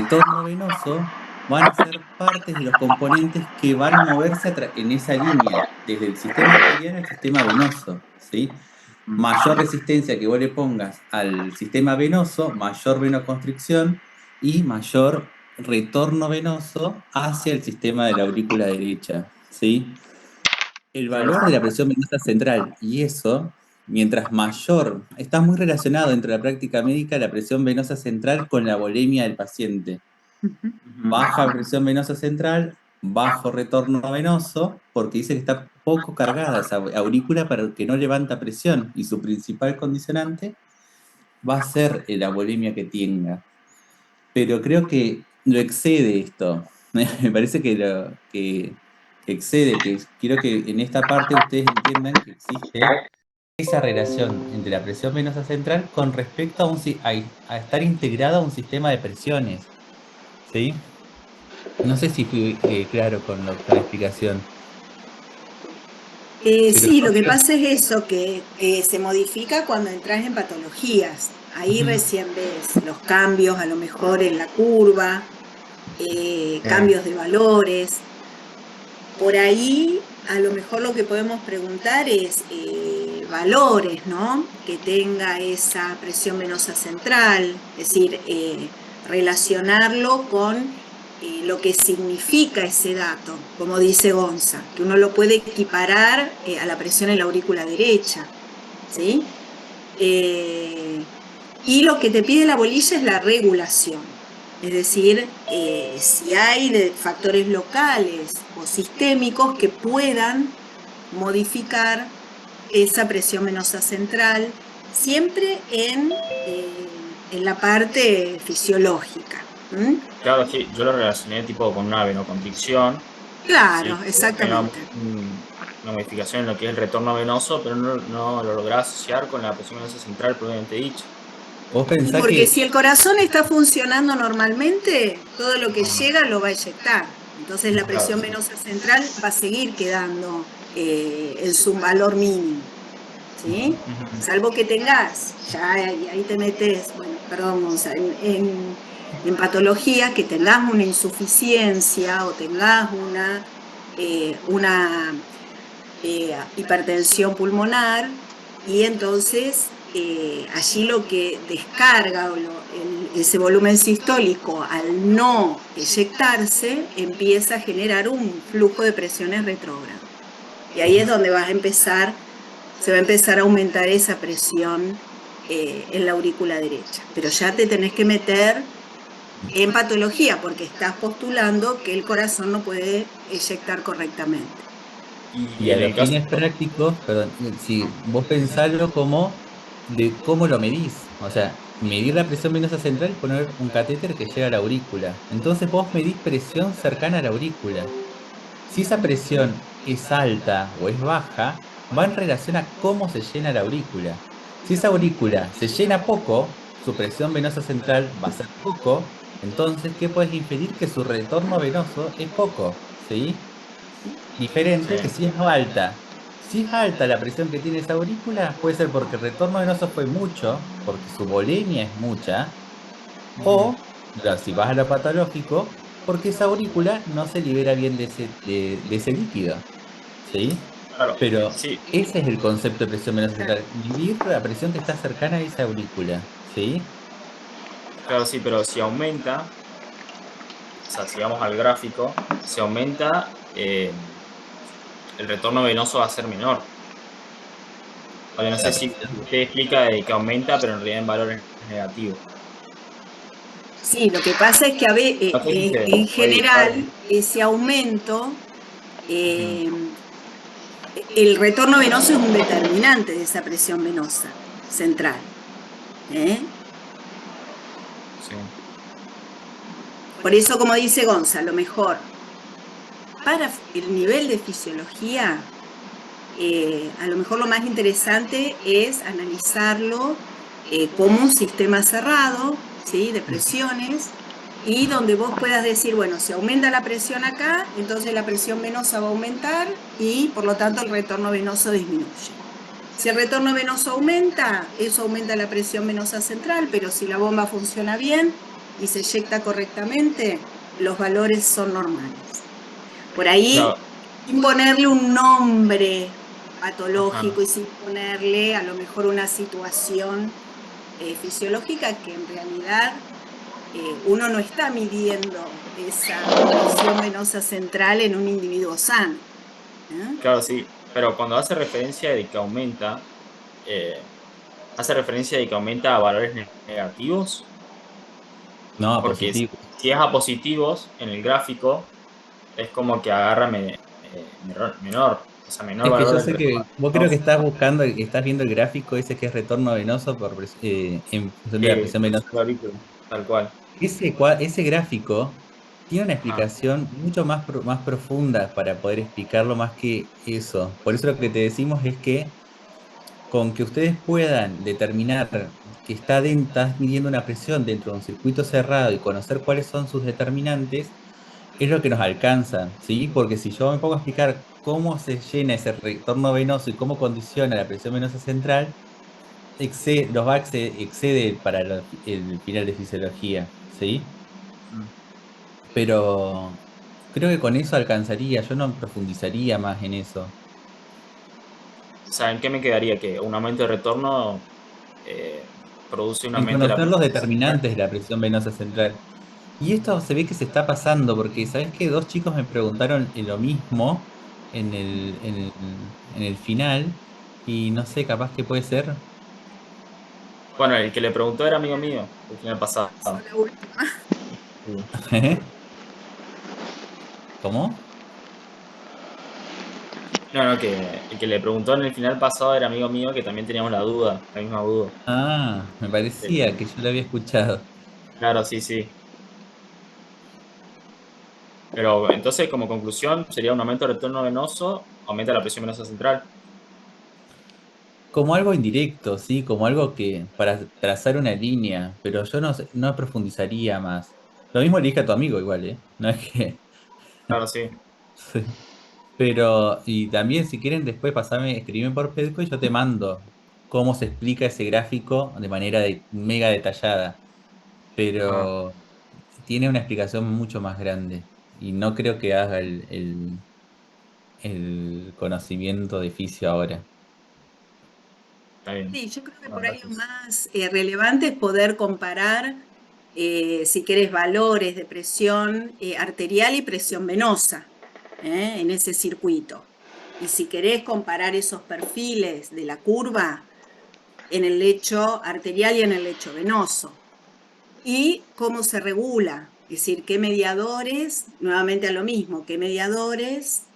retorno venoso van a ser partes de los componentes que van a moverse en esa línea, desde el sistema arterial al sistema venoso, ¿sí? Mayor resistencia que vos le pongas al sistema venoso, mayor venoconstricción y mayor retorno venoso hacia el sistema de la aurícula derecha, ¿sí? El valor de la presión venosa central y eso, mientras mayor, está muy relacionado dentro de la práctica médica la presión venosa central con la volemia del paciente. Ujú. Baja presión venosa central, bajo retorno venoso, porque dice que está poco cargada esa aurícula para que no levanta presión y su principal condicionante va a ser la volemia que tenga. Pero creo que lo excede esto. Me parece que excede, que quiero que en esta parte ustedes entiendan que existe esa relación entre la presión venosa central con respecto a estar integrada a un sistema de presiones, ¿sí? No sé si fui claro con la explicación, pero Sí, yo lo que creo... pasa es eso, que se modifica cuando entras en patologías. Ahí Ujú. recién ves los cambios, a lo mejor en la curva, cambios de valores. Por ahí, a lo mejor lo que podemos preguntar es valores, ¿no? Que tenga esa presión venosa central, es decir, relacionarlo con lo que significa ese dato, como dice Gonza, que uno lo puede equiparar a la presión en la aurícula derecha, ¿sí? Eh, y lo que te pide la bolilla es la regulación. Es decir, si hay factores locales o sistémicos que puedan modificar esa presión venosa central, siempre en la parte fisiológica. ¿Mm? Claro, sí, yo lo relacioné tipo con una venoconstricción, Claro, sí, hay exactamente. una modificación en lo que es el retorno venoso, pero no lo logré asociar con la presión venosa central propiamente dicha. Vos Y pensás porque que... si el corazón está funcionando normalmente, todo lo que llega lo va a eyectar. Entonces la Claro, presión sí. venosa central va a seguir quedando en su valor mínimo, ¿sí? Ujú. Salvo que tengas, ya ahí te metes, bueno, perdón, Gonza, en patologías que tengas una insuficiencia o tengas una hipertensión pulmonar y entonces allí lo que descarga ese volumen sistólico al no eyectarse empieza a generar un flujo de presiones retrógrado. Y ahí es donde se va a empezar a aumentar esa presión en la aurícula derecha. Pero ya te tenés que meter en patología porque estás postulando que el corazón no puede eyectar correctamente. Y Y a en los el caso, fines prácticos, perdón, si vos pensarlo como de cómo lo medís, o sea, medir la presión venosa central es poner un catéter que llega a la aurícula. Entonces vos medís presión cercana a la aurícula. Si esa presión es alta o es baja, va en relación a cómo se llena la aurícula. Si esa aurícula se llena poco, su presión venosa central va a ser poco, entonces, ¿qué puedes inferir? Que su retorno venoso es poco, ¿sí? sí, Diferente que si es alta. Si es alta la presión que tiene esa aurícula, puede ser porque el retorno venoso fue mucho, porque su volemia es mucha, o, si vas a lo patológico, porque esa aurícula no se libera bien de ese líquido. ¿Sí? claro, Pero sí, ese es el concepto de presión venosa central, medir la presión que está cercana a esa aurícula. ¿Sí? claro, sí, pero si aumenta, o sea, si vamos al gráfico, si aumenta, el retorno venoso va a ser menor. Porque no sé La si presión. usted explica de que aumenta, pero en realidad en valores negativos. Sí, lo que pasa es que No sé si se en puede dibujar. general ese aumento, Ujú. eh, el retorno venoso es un determinante de esa presión venosa central. ¿Eh? Sí. Por eso, como dice Gonza, lo mejor para el nivel de fisiología, a lo mejor lo más interesante es analizarlo como un sistema cerrado, ¿sí? De presiones, y donde vos puedas decir, bueno, si aumenta la presión acá, entonces la presión venosa va a aumentar y por lo tanto el retorno venoso disminuye. Si el retorno venoso aumenta, eso aumenta la presión venosa central, pero si la bomba funciona bien, y se eyecta correctamente, los valores son normales. Por ahí, Claro. sin ponerle un nombre patológico Ajá. y sin ponerle a lo mejor una situación fisiológica que en realidad uno no está midiendo esa presión venosa central en un individuo sano. Claro, sí, pero cuando hace referencia de que aumenta, hace referencia de que aumenta a valores negativos, No, porque positivo. si es a positivos en el gráfico, es como que agarra menor, o sea, menor Es que valor yo del sé que retorno vos creo que venoso. estás buscando, estás viendo el gráfico ese que es retorno venoso en función de la Sí, presión venosa. la aurícula, tal cual. Ese gráfico tiene una Ah, explicación mucho más profunda para poder explicarlo más que eso. Por eso lo que te decimos es que con que ustedes puedan determinar que estás midiendo una presión dentro de un circuito cerrado y conocer cuáles son sus determinantes, es lo que nos alcanza, ¿sí? Porque si yo me pongo a explicar cómo se llena ese retorno venoso y cómo condiciona la presión venosa central, excede para el final de fisiología, ¿sí? mm. Pero creo que con eso alcanzaría, yo no profundizaría más en eso. O sea, ¿en qué me quedaría? Que un aumento de retorno eh, produce un En aumento de la conocer los presión central. determinantes de la presión venosa central. Y esto se ve que se está pasando, porque ¿sabes qué? Dos chicos me preguntaron lo mismo en el final, y no sé, capaz que puede ser. Bueno, el que le preguntó era amigo mío el final pasado. Pasó la última. Sí. ¿Cómo? No, no, que el que le preguntó en el final pasado era amigo mío que también teníamos la misma duda. Ah, me Del- parecía que yo lo había escuchado. Claro, sí, sí. Pero entonces, como conclusión, sería un aumento de retorno venoso, aumenta la presión venosa central. Como algo indirecto, ¿sí? Como algo que para trazar una línea, pero yo no profundizaría más. Lo mismo le dije a tu amigo igual, ¿eh? No es que... Claro, sí. Sí. Pero, y también si quieren después escribirme por Pedco y yo te mando cómo se explica ese gráfico de manera mega detallada. Ajá, Pero tiene una explicación mucho más grande y no creo que haga el conocimiento de fisio ahora. está bien. Sí, yo creo que Bueno, por ahí lo gracias. más relevante es poder comparar, si querés, valores de presión arterial y presión venosa en ese circuito. Y si querés comparar esos perfiles de la curva en el lecho arterial y en el lecho venoso. Y cómo se regula, es decir, qué mediadores, nuevamente a lo mismo, qué mediadores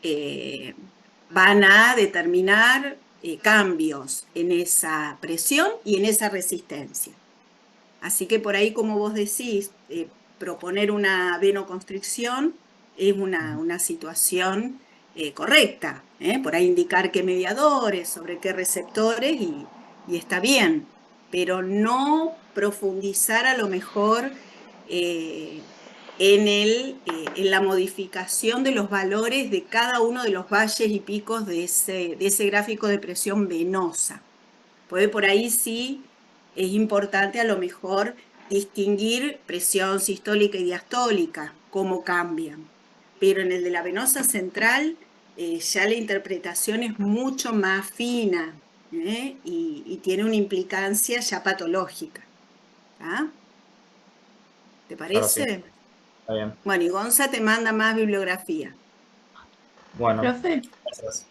van a determinar cambios en esa presión y en esa resistencia. Así que por ahí, como vos decís, proponer una venoconstricción es una situación correcta, por ahí indicar qué mediadores, sobre qué receptores y está bien, pero no profundizar a lo mejor eh, en la modificación de los valores de cada uno de los valles y picos de ese gráfico de presión venosa. Puede por ahí sí es importante a lo mejor distinguir presión sistólica y diastólica, cómo cambian. Pero en el de la venosa central ya la interpretación es mucho más fina y tiene una implicancia ya patológica. ¿Ah? ¿Te Claro, sí, parece? está bien. Bueno, y Gonza te manda más bibliografía. Bueno, Profe, gracias.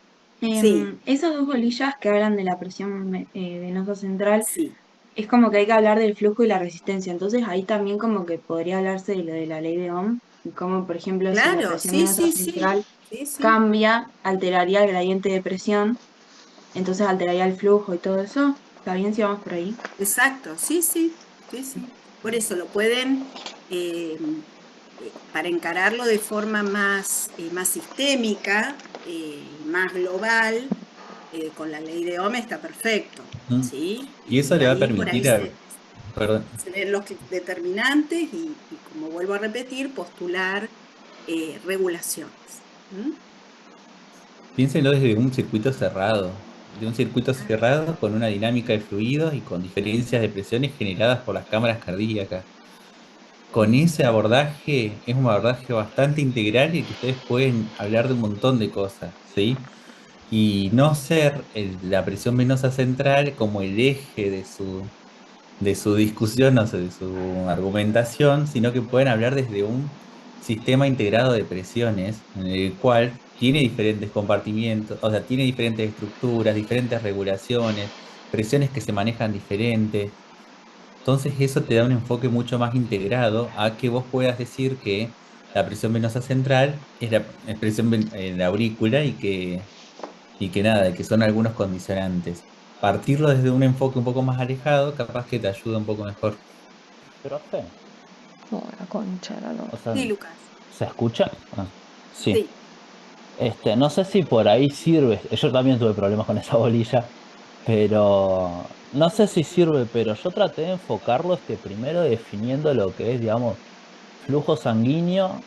Sí, esas dos bolillas que hablan de la presión venosa central, sí. es como que hay que hablar del flujo y la resistencia. Entonces ahí también como que podría hablarse de lo de la ley de Ohm, y cómo, por ejemplo, si la Claro, presión sí, venosa sí, sí. central Sí, sí. cambia, alteraría el gradiente de presión, entonces alteraría el flujo y todo eso. ¿Está bien si vamos por ahí? Exacto, sí, sí, sí, sí. Por eso lo pueden, eh, para encararlo de forma más sistémica, más global, con la ley de Ohm está perfecto, Ujú. ¿sí? Y eso Y le va a ahí por ahí permitir perdón, se ven los determinantes y como vuelvo a repetir, postular regulaciones. ¿Mm? piénsenlo desde un circuito cerrado, de un circuito cerrado con una dinámica de fluidos y con diferencias de presiones generadas por las cámaras cardíacas. con ese abordaje es un abordaje bastante integral y que ustedes pueden hablar de un montón de cosas, ¿sí? Y no ser la presión venosa central como el eje de su discusión, o sea, de su argumentación, sino que pueden hablar desde un sistema integrado de presiones en el cual tiene diferentes compartimientos, o sea, tiene diferentes estructuras, diferentes regulaciones, presiones que se manejan diferentes. Entonces eso te da un enfoque mucho más integrado a que vos puedas decir que la presión venosa central es la presión en la aurícula y que nada, que son algunos condicionantes. Partirlo desde un enfoque un poco más alejado, capaz que te ayuda un poco mejor. Profe, Oh, la concha de la lora. o sea, Sí, Lucas. ¿se escucha? Ah, sí. Sí. No sé si por ahí sirve. Yo también tuve problemas con esa bolilla, pero no sé si sirve, pero yo traté de enfocarlo primero definiendo lo que es, digamos, flujo sanguíneo,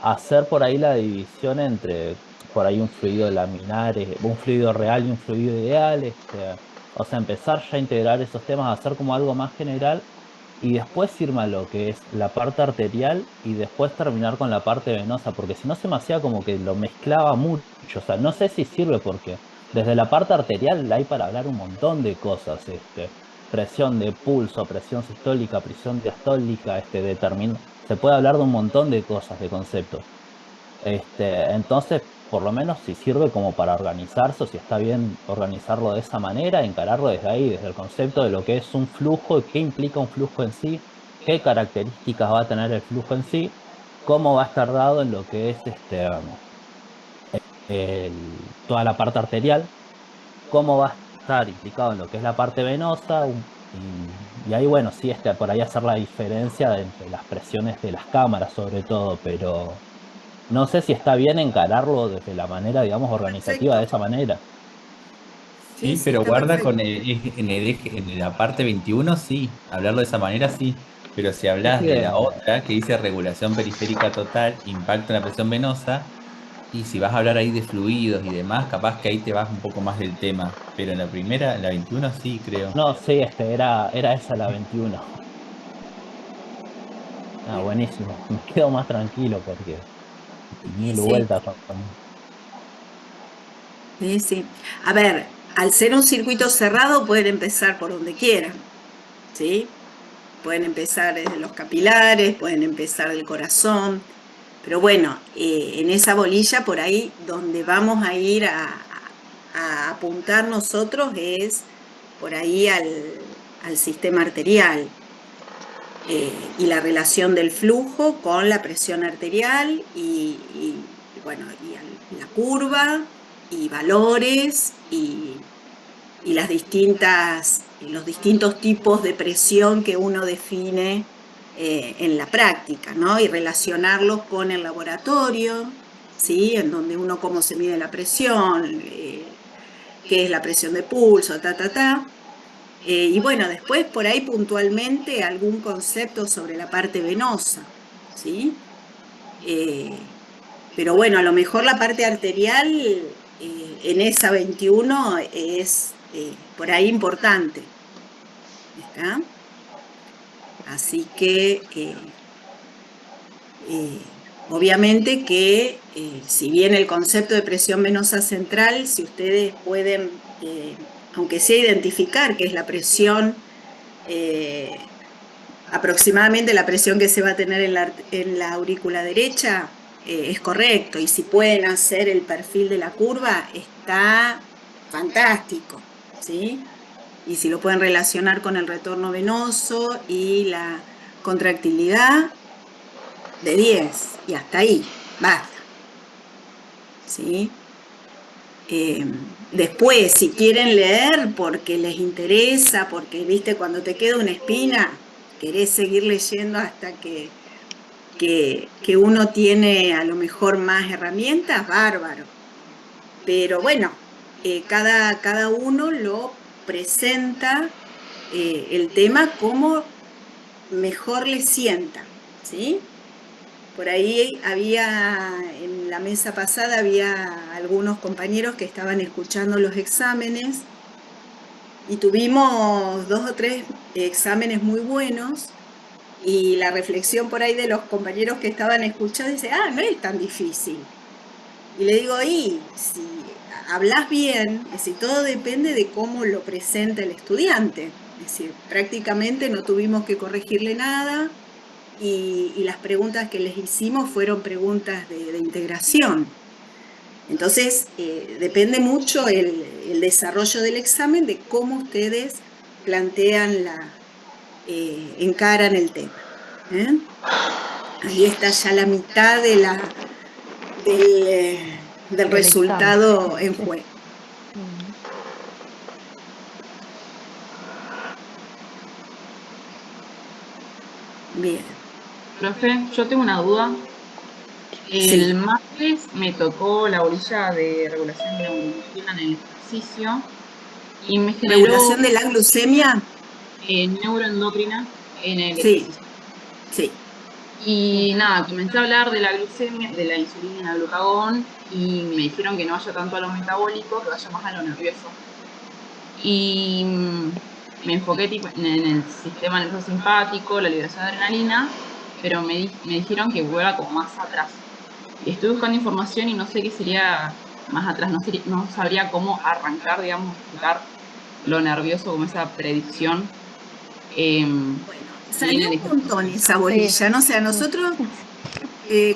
hacer por ahí la división entre por ahí un fluido laminar, un fluido real y un fluido ideal, o sea, empezar ya a integrar esos temas, hacer como algo más general y después irme a lo que es la parte arterial y después terminar con la parte venosa, porque si no se me hacía como que lo mezclaba mucho, o sea, no sé si sirve porque desde la parte arterial hay para hablar un montón de cosas, presión de pulso, presión sistólica, presión diastólica, se puede hablar de un montón de cosas, de conceptos. Entonces, por lo menos si sirve como para organizarse o si está bien organizarlo de esa manera, encararlo desde ahí, desde el concepto de lo que es un flujo y qué implica un flujo en sí, qué características va a tener el flujo en sí, cómo va a estar dado en lo que es toda la parte arterial, cómo va a estar implicado en lo que es la parte venosa, y ahí bueno, sí, por ahí hacer la diferencia entre las presiones de las cámaras sobre todo, pero no sé si está bien encararlo desde la manera, digamos, organizativa de Perfecto. esa manera. Sí, Sí, sí, pero está guarda perfecto. con en el en la parte 21 sí, hablarlo de esa manera sí, pero si Es hablas de que, la otra, que dice regulación periférica total, impacto en la presión venosa, y si vas a hablar ahí de fluidos y demás, capaz que ahí te vas un poco más del tema, pero en la primera, en la 21 sí, creo. no, sí, era esa la 21. Ah, Bien. buenísimo. Me quedo más tranquilo porque Sí, mil sí, vueltas. sí, sí. A ver, al ser un circuito cerrado pueden empezar por donde quieran, ¿sí? Pueden empezar desde los capilares, pueden empezar del corazón, pero bueno, en esa bolilla por ahí donde vamos a ir a apuntar nosotros es por ahí al sistema arterial, y la relación del flujo con la presión arterial bueno, y la curva y valores y los distintos tipos de presión que uno define en la práctica, ¿no? Y relacionarlos con el laboratorio, ¿sí? En donde uno cómo se mide la presión, qué es la presión de pulso, ta, ta, ta. Y bueno, después por ahí puntualmente algún concepto sobre la parte venosa, ¿sí? Eh, pero bueno, a lo mejor la parte arterial en esa 21 es por ahí importante, ¿está? Así que obviamente que si bien el concepto de presión venosa central, si ustedes pueden, aunque sea identificar qué es la presión, aproximadamente la presión que se va a tener en la aurícula derecha, es correcto. Y si pueden hacer el perfil de la curva, está fantástico, ¿sí? Y si lo pueden relacionar con el retorno venoso y la contractilidad, de 10. Y hasta ahí, basta, ¿sí? Después, si quieren leer porque les interesa, porque, viste, cuando te queda una espina, querés seguir leyendo hasta que uno tiene a lo mejor más herramientas, bárbaro. Pero bueno, cada uno lo presenta el tema como mejor le sienta, ¿sí? Por ahí en la mesa pasada había algunos compañeros que estaban escuchando los exámenes y tuvimos 2 o 3 exámenes muy buenos Y la reflexión por ahí de los compañeros que estaban escuchando dice, no es tan difícil. Y le digo, si hablas bien, es decir, todo depende de cómo lo presenta el estudiante. Es decir, prácticamente no tuvimos que corregirle nada y las preguntas que les hicimos fueron preguntas de integración. Entonces, depende mucho el desarrollo del examen de cómo ustedes plantean encaran el tema. Ahí está ya la mitad del resultado en juego. Bien. Profe, yo tengo una duda. El martes me tocó la bolilla de regulación de la glucemia en el ejercicio y me generó... ¿Regulación de la glucemia? Neuroendocrina en el ejercicio. Sí. Y nada, comencé a hablar de la glucemia, de la insulina y el glucagón, y me dijeron que no vaya tanto a lo metabólico, que vaya más a lo nervioso. Y me enfoqué en el sistema nervioso simpático, la liberación de adrenalina, pero me dijeron que vuelva como más atrás. Y estoy buscando información y no sé qué sería más atrás, no sabría cómo arrancar, digamos, explicar lo nervioso como esa predicción. Salió un montón esa bolilla, ¿no? O sea, nosotros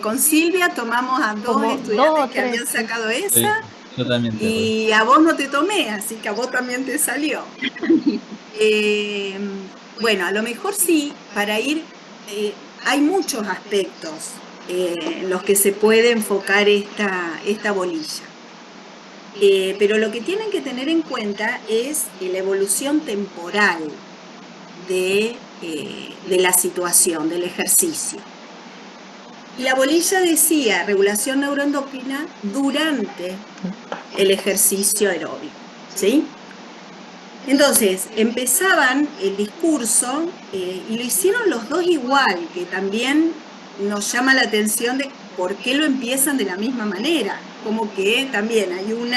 con Silvia tomamos a dos estudiantes que habían sacado esa, sí, yo también y a vos no te tomé, así que a vos también te salió. Bueno, a lo mejor sí, para ir, hay muchos aspectos en los que se puede enfocar esta bolilla. Pero lo que tienen que tener en cuenta es la evolución temporal de la situación, del ejercicio. Y la bolilla decía regulación neuroendocrina durante el ejercicio aeróbico, ¿sí? Entonces, empezaban el discurso y lo hicieron los dos igual, que también nos llama la atención de por qué lo empiezan de la misma manera, como que también hay un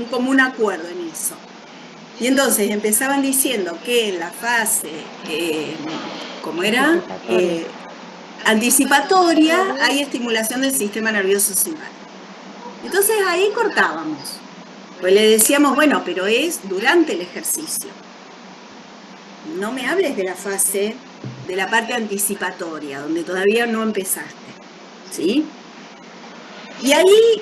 común acuerdo en eso. Y entonces empezaban diciendo que en la fase, ¿cómo era? Anticipatoria, hay estimulación del sistema nervioso simpático. Entonces ahí cortábamos. Pues le decíamos, bueno, pero es durante el ejercicio. No me hables de la fase, de la parte anticipatoria, donde todavía no empezaste, ¿sí? Y ahí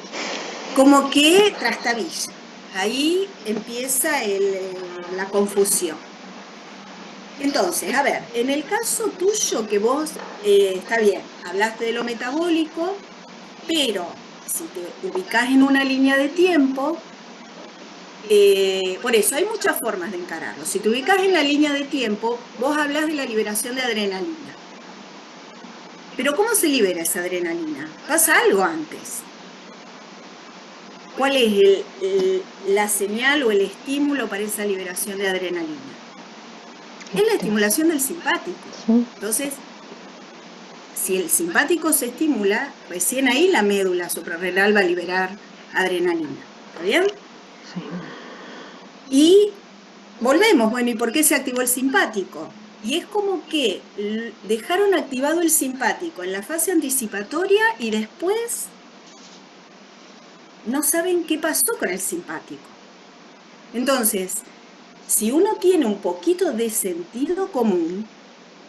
como que trastabilla. Ahí empieza la confusión. Entonces, a ver, en el caso tuyo que vos, está bien, hablaste de lo metabólico, pero si te ubicás en una línea de tiempo, por eso hay muchas formas de encararlo. Si te ubicás en la línea de tiempo, vos hablas de la liberación de adrenalina. Pero ¿cómo se libera esa adrenalina? Pasa algo antes. ¿Cuál es la señal o el estímulo para esa liberación de adrenalina? Es la estimulación del simpático. Entonces, si el simpático se estimula, recién ahí la médula suprarrenal va a liberar adrenalina. ¿Está bien? Sí. Y volvemos, bueno, ¿y por qué se activó el simpático? Y es como que dejaron activado el simpático en la fase anticipatoria y después no saben qué pasó con el simpático. Entonces, si uno tiene un poquito de sentido común,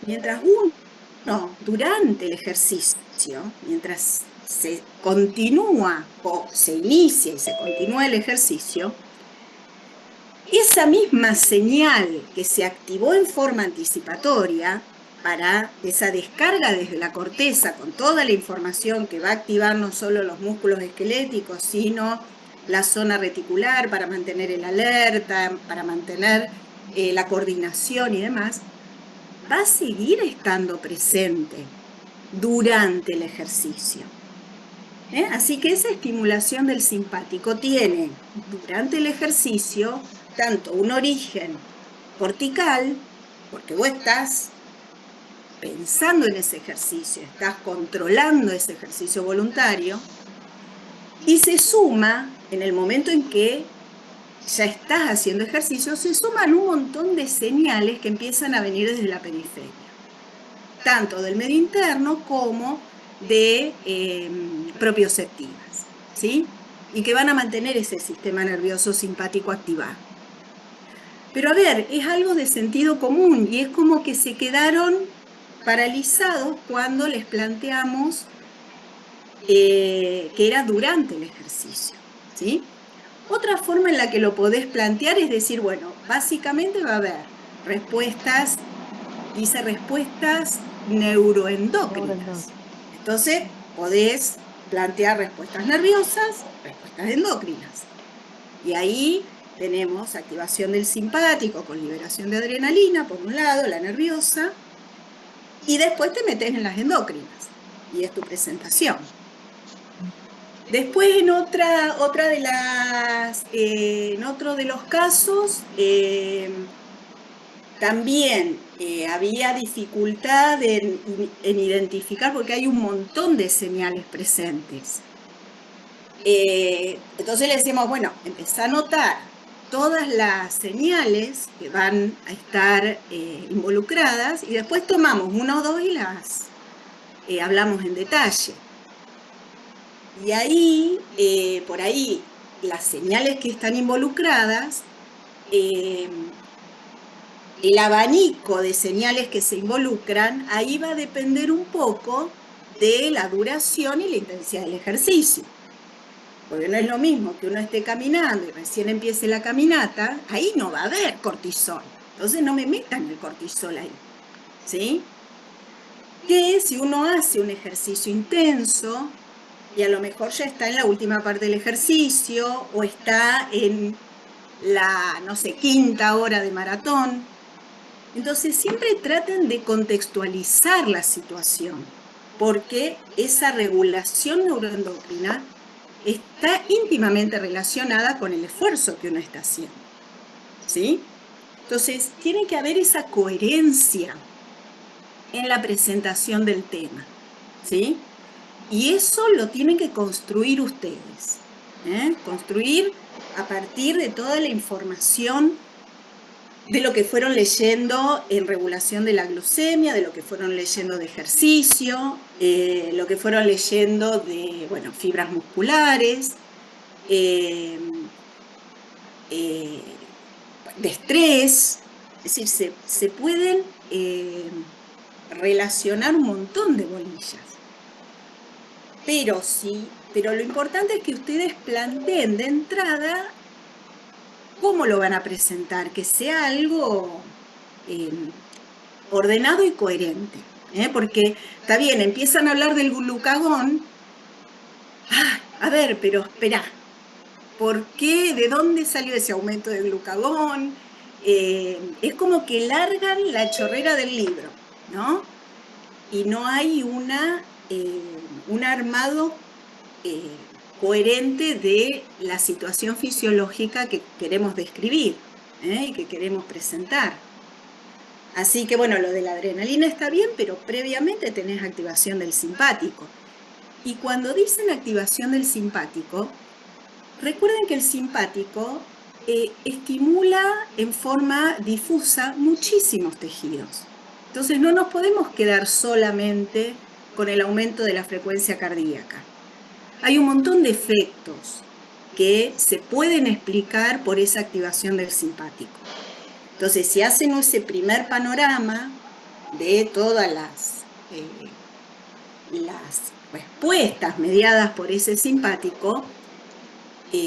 mientras uno, durante el ejercicio, mientras se continúa o se inicia y se continúa el ejercicio, esa misma señal que se activó en forma anticipatoria para esa descarga desde la corteza con toda la información que va a activar no solo los músculos esqueléticos, sino la zona reticular para mantener el alerta, para mantener la coordinación y demás, va a seguir estando presente durante el ejercicio. Así que esa estimulación del simpático tiene durante el ejercicio tanto un origen cortical, porque vos estás pensando en ese ejercicio, estás controlando ese ejercicio voluntario, y se suma en el momento en que ya estás haciendo ejercicio, se suman un montón de señales que empiezan a venir desde la periferia, tanto del medio interno como de propioceptivas, ¿sí? Y que van a mantener ese sistema nervioso simpático activado. Pero a ver, es algo de sentido común y es como que se quedaron paralizados cuando les planteamos que era durante el ejercicio, ¿sí? Otra forma en la que lo podés plantear es decir, bueno, básicamente va a haber respuestas, dice respuestas neuroendocrinas. Entonces, podés plantear respuestas nerviosas, respuestas endocrinas. Y ahí tenemos activación del simpático con liberación de adrenalina, por un lado, la nerviosa, y después te metes en las endocrinas, y es tu presentación. Después en en otro de los casos, también había dificultad en identificar, porque hay un montón de señales presentes. Entonces le decimos, bueno, empezá a notar todas las señales que van a estar involucradas y después tomamos una o dos y las hablamos en detalle. Y ahí, por ahí, las señales que están involucradas, el abanico de señales que se involucran, ahí va a depender un poco de la duración y la intensidad del ejercicio. Porque no es lo mismo que uno esté caminando y recién empiece la caminata, ahí no va a haber cortisol. Entonces no me metan el cortisol ahí, ¿sí? Que si uno hace un ejercicio intenso, y a lo mejor ya está en la última parte del ejercicio, o está en la, no sé, quinta hora de maratón, entonces siempre traten de contextualizar la situación, porque esa regulación neuroendocrina está íntimamente relacionada con el esfuerzo que uno está haciendo, ¿sí? Entonces, tiene que haber esa coherencia en la presentación del tema, ¿sí? Y eso lo tienen que construir ustedes, ¿eh? Construir a partir de toda la información de lo que fueron leyendo en regulación de la glucemia, de lo que fueron leyendo de ejercicio, lo que fueron leyendo de, bueno, fibras musculares, de estrés. Es decir, se pueden relacionar un montón de bolillas. Pero lo importante es que ustedes planteen de entrada cómo lo van a presentar, que sea algo ordenado y coherente. Porque está bien, empiezan a hablar del glucagón. A ver, pero espera, ¿por qué? ¿De dónde salió ese aumento de glucagón? Es como que largan la chorrera del libro, ¿no? Y no hay un armado coherente de la situación fisiológica que queremos describir y que queremos presentar. Así que bueno, lo de la adrenalina está bien, pero previamente tenés activación del simpático. Y cuando dicen activación del simpático, recuerden que el simpático estimula en forma difusa muchísimos tejidos. Entonces no nos podemos quedar solamente con el aumento de la frecuencia cardíaca. Hay un montón de efectos que se pueden explicar por esa activación del simpático. Entonces, si hacen ese primer panorama de todas las respuestas mediadas por ese simpático,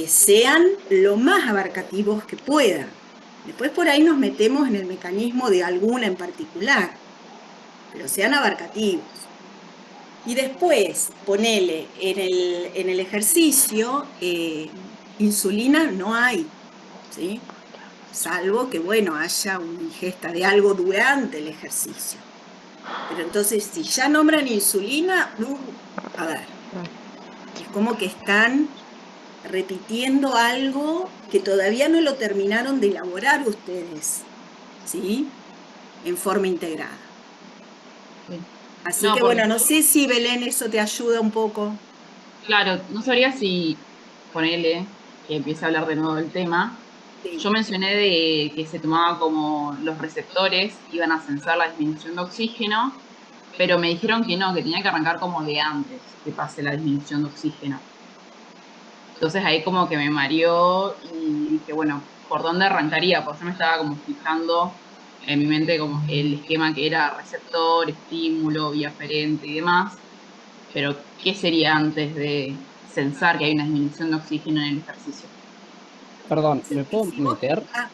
sean lo más abarcativos que puedan. Después por ahí nos metemos en el mecanismo de alguna en particular, pero sean abarcativos. Y después, ponele en el ejercicio, insulina no hay, ¿sí? Salvo que, bueno, haya una ingesta de algo durante el ejercicio. Pero entonces, si ya nombran insulina, a ver, es como que están repitiendo algo que todavía no lo terminaron de elaborar ustedes, ¿sí? En forma integrada. Sí. Así No, que porque- bueno, no sé si Belén eso te ayuda un poco. Claro, no sabría si ponerle que empiece a hablar de nuevo del tema, Sí. Yo mencioné de que se tomaba como los receptores iban a censar la disminución de oxígeno, pero me dijeron que no, que tenía que arrancar como de antes que pase la disminución de oxígeno. Entonces ahí como que me mareó y dije, bueno, ¿por dónde arrancaría? Porque yo me estaba como fijando en mi mente como el esquema que era receptor, estímulo, vía aferente y demás, pero ¿qué sería antes de censar que hay una disminución de oxígeno en el ejercicio? Perdón, Sí, ¿me puedo si vos- meter? ah,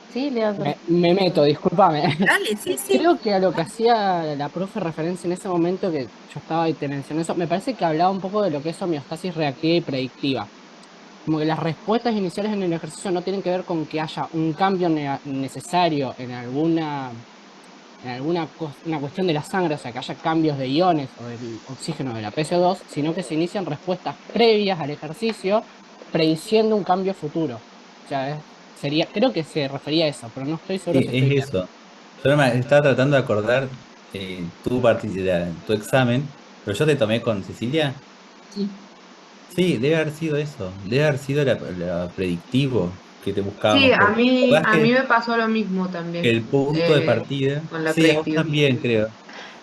Sí, Leandro. Me meto, discúlpame. dale, sí, sí. Creo que a lo que hacía la profe referencia en ese momento que yo estaba y te mencioné eso, me parece que hablaba un poco de lo que es homeostasis reactiva y predictiva. Como que las respuestas iniciales en el ejercicio no tienen que ver con que haya un cambio necesario una cuestión de la sangre, o sea, que haya cambios de iones o del oxígeno de la PCO2, sino que se inician respuestas previas al ejercicio prediciendo un cambio futuro. O sea, creo que se refería a eso, pero no estoy seguro Sí, si estoy bien. es eso. Yo no me estaba tratando de acordar tu examen, pero yo te tomé con Cecilia. Sí. Sí, debe haber sido eso. Debe haber sido la predictivo que te Sí, buscábamos. Porque la verdad a es mí me pasó lo mismo que también el punto de partida, con la sí, a vos predictiva. también creo,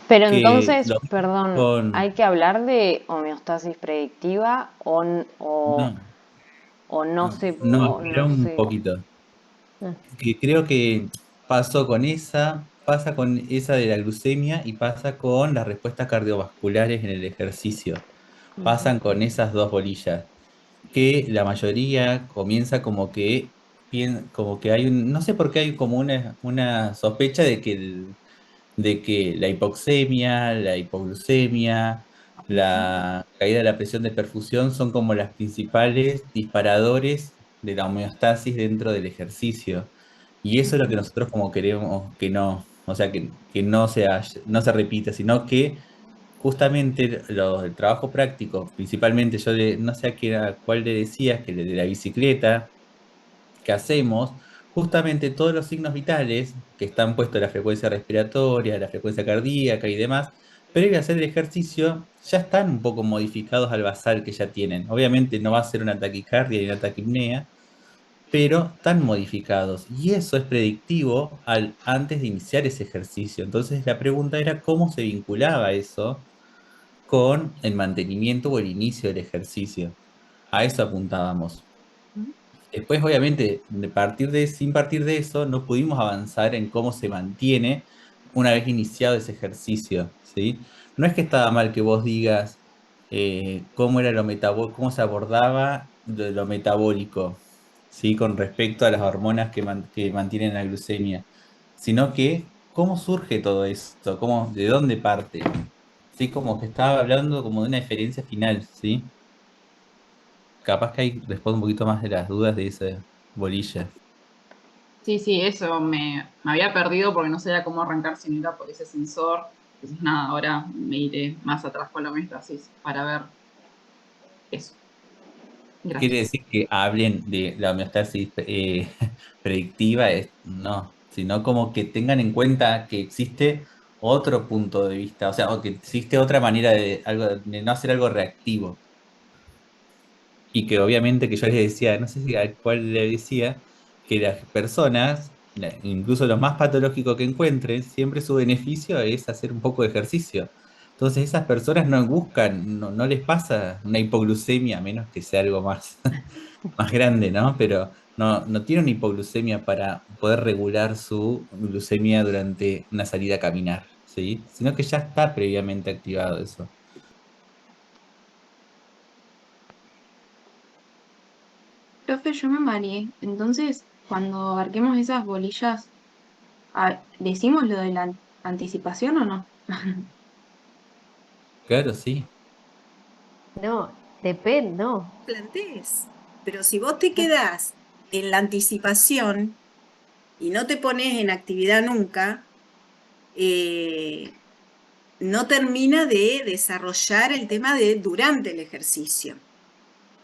Pero que entonces, lo mismo perdón, con... ¿hay que hablar de homeostasis predictiva No, o no se, no, o espera no un se... poquito. Ah, Que creo que pasa con esa de la glucemia y pasa con las respuestas cardiovasculares en el ejercicio. ujú. Pasan con esas dos bolillas, que la mayoría comienza como que hay no sé por qué hay como una sospecha de que de que la hipoxemia, la hipoglucemia, la caída de la presión de perfusión son como las principales disparadores de la homeostasis dentro del ejercicio. Y eso es lo que nosotros como queremos que no, o sea, que no se repita, sino que justamente el trabajo práctico, principalmente no sé a cuál le decías, que de la bicicleta, que hacemos, justamente todos los signos vitales que están puestos, la frecuencia respiratoria, la frecuencia cardíaca y demás, previo a hacer el ejercicio, ya están un poco modificados al basal que ya tienen. Obviamente no va a ser una taquicardia y una taquipnea, pero están modificados. Y eso es predictivo antes de iniciar ese ejercicio. Entonces la pregunta era cómo se vinculaba eso con el mantenimiento o el inicio del ejercicio. A eso apuntábamos. Después, obviamente, sin partir de eso, no pudimos avanzar en cómo se mantiene una vez iniciado ese ejercicio, ¿sí? No es que estaba mal que vos digas cómo era cómo se abordaba lo metabólico, ¿sí? Con respecto a las hormonas que mantienen la glucemia, sino que cómo surge todo esto, de dónde parte, ¿sí? Como que estaba hablando como de una diferencia final, ¿sí? Capaz que ahí respondo un poquito más de las dudas de esa bolilla. Sí, sí, eso me había perdido porque no sabía cómo arrancar sin ir a por ese sensor. Entonces, nada, ahora me iré más atrás con la homeostasis para ver eso. Quiere Gracias. decir que hablen de la homeostasis predictiva, no, sino como que tengan en cuenta que existe otro punto de vista, o sea, o que existe otra manera de no hacer algo reactivo. Y que obviamente que yo les decía, no sé si a cuál le decía, que las personas, incluso los más patológicos que encuentren, siempre su beneficio es hacer un poco de ejercicio. Entonces esas personas no buscan, no les pasa una hipoglucemia, a menos que sea algo más, más grande, ¿no? Pero no tienen hipoglucemia para poder regular su glucemia durante una salida a caminar, ¿sí? Sino que ya está previamente activado eso. Profe, yo me mareé. Entonces, cuando abarquemos esas bolillas, ¿decimos lo de la anticipación o no? Claro, sí. No, depende, no. Plantees. Pero si vos te quedás en la anticipación y no te pones en actividad nunca, eh, no termina de desarrollar el tema de durante el ejercicio.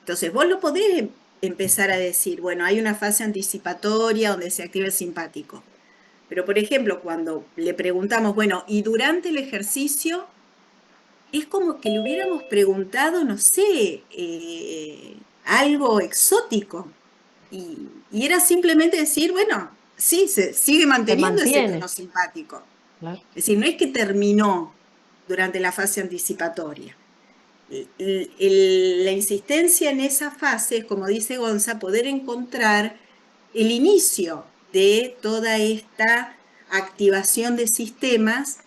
Entonces, vos lo podés empezar a decir, bueno, hay una fase anticipatoria donde se activa el simpático. Pero, por ejemplo, cuando le preguntamos, bueno, ¿y durante el ejercicio? Es como que le hubiéramos preguntado, no sé, algo exótico. y era simplemente decir, bueno, sí, se sigue manteniendo ese mantiene. tono simpático. Claro. Es decir, no es que terminó durante la fase anticipatoria. La insistencia en esa fase es, como dice Gonza, poder encontrar el inicio de toda esta activación de sistemas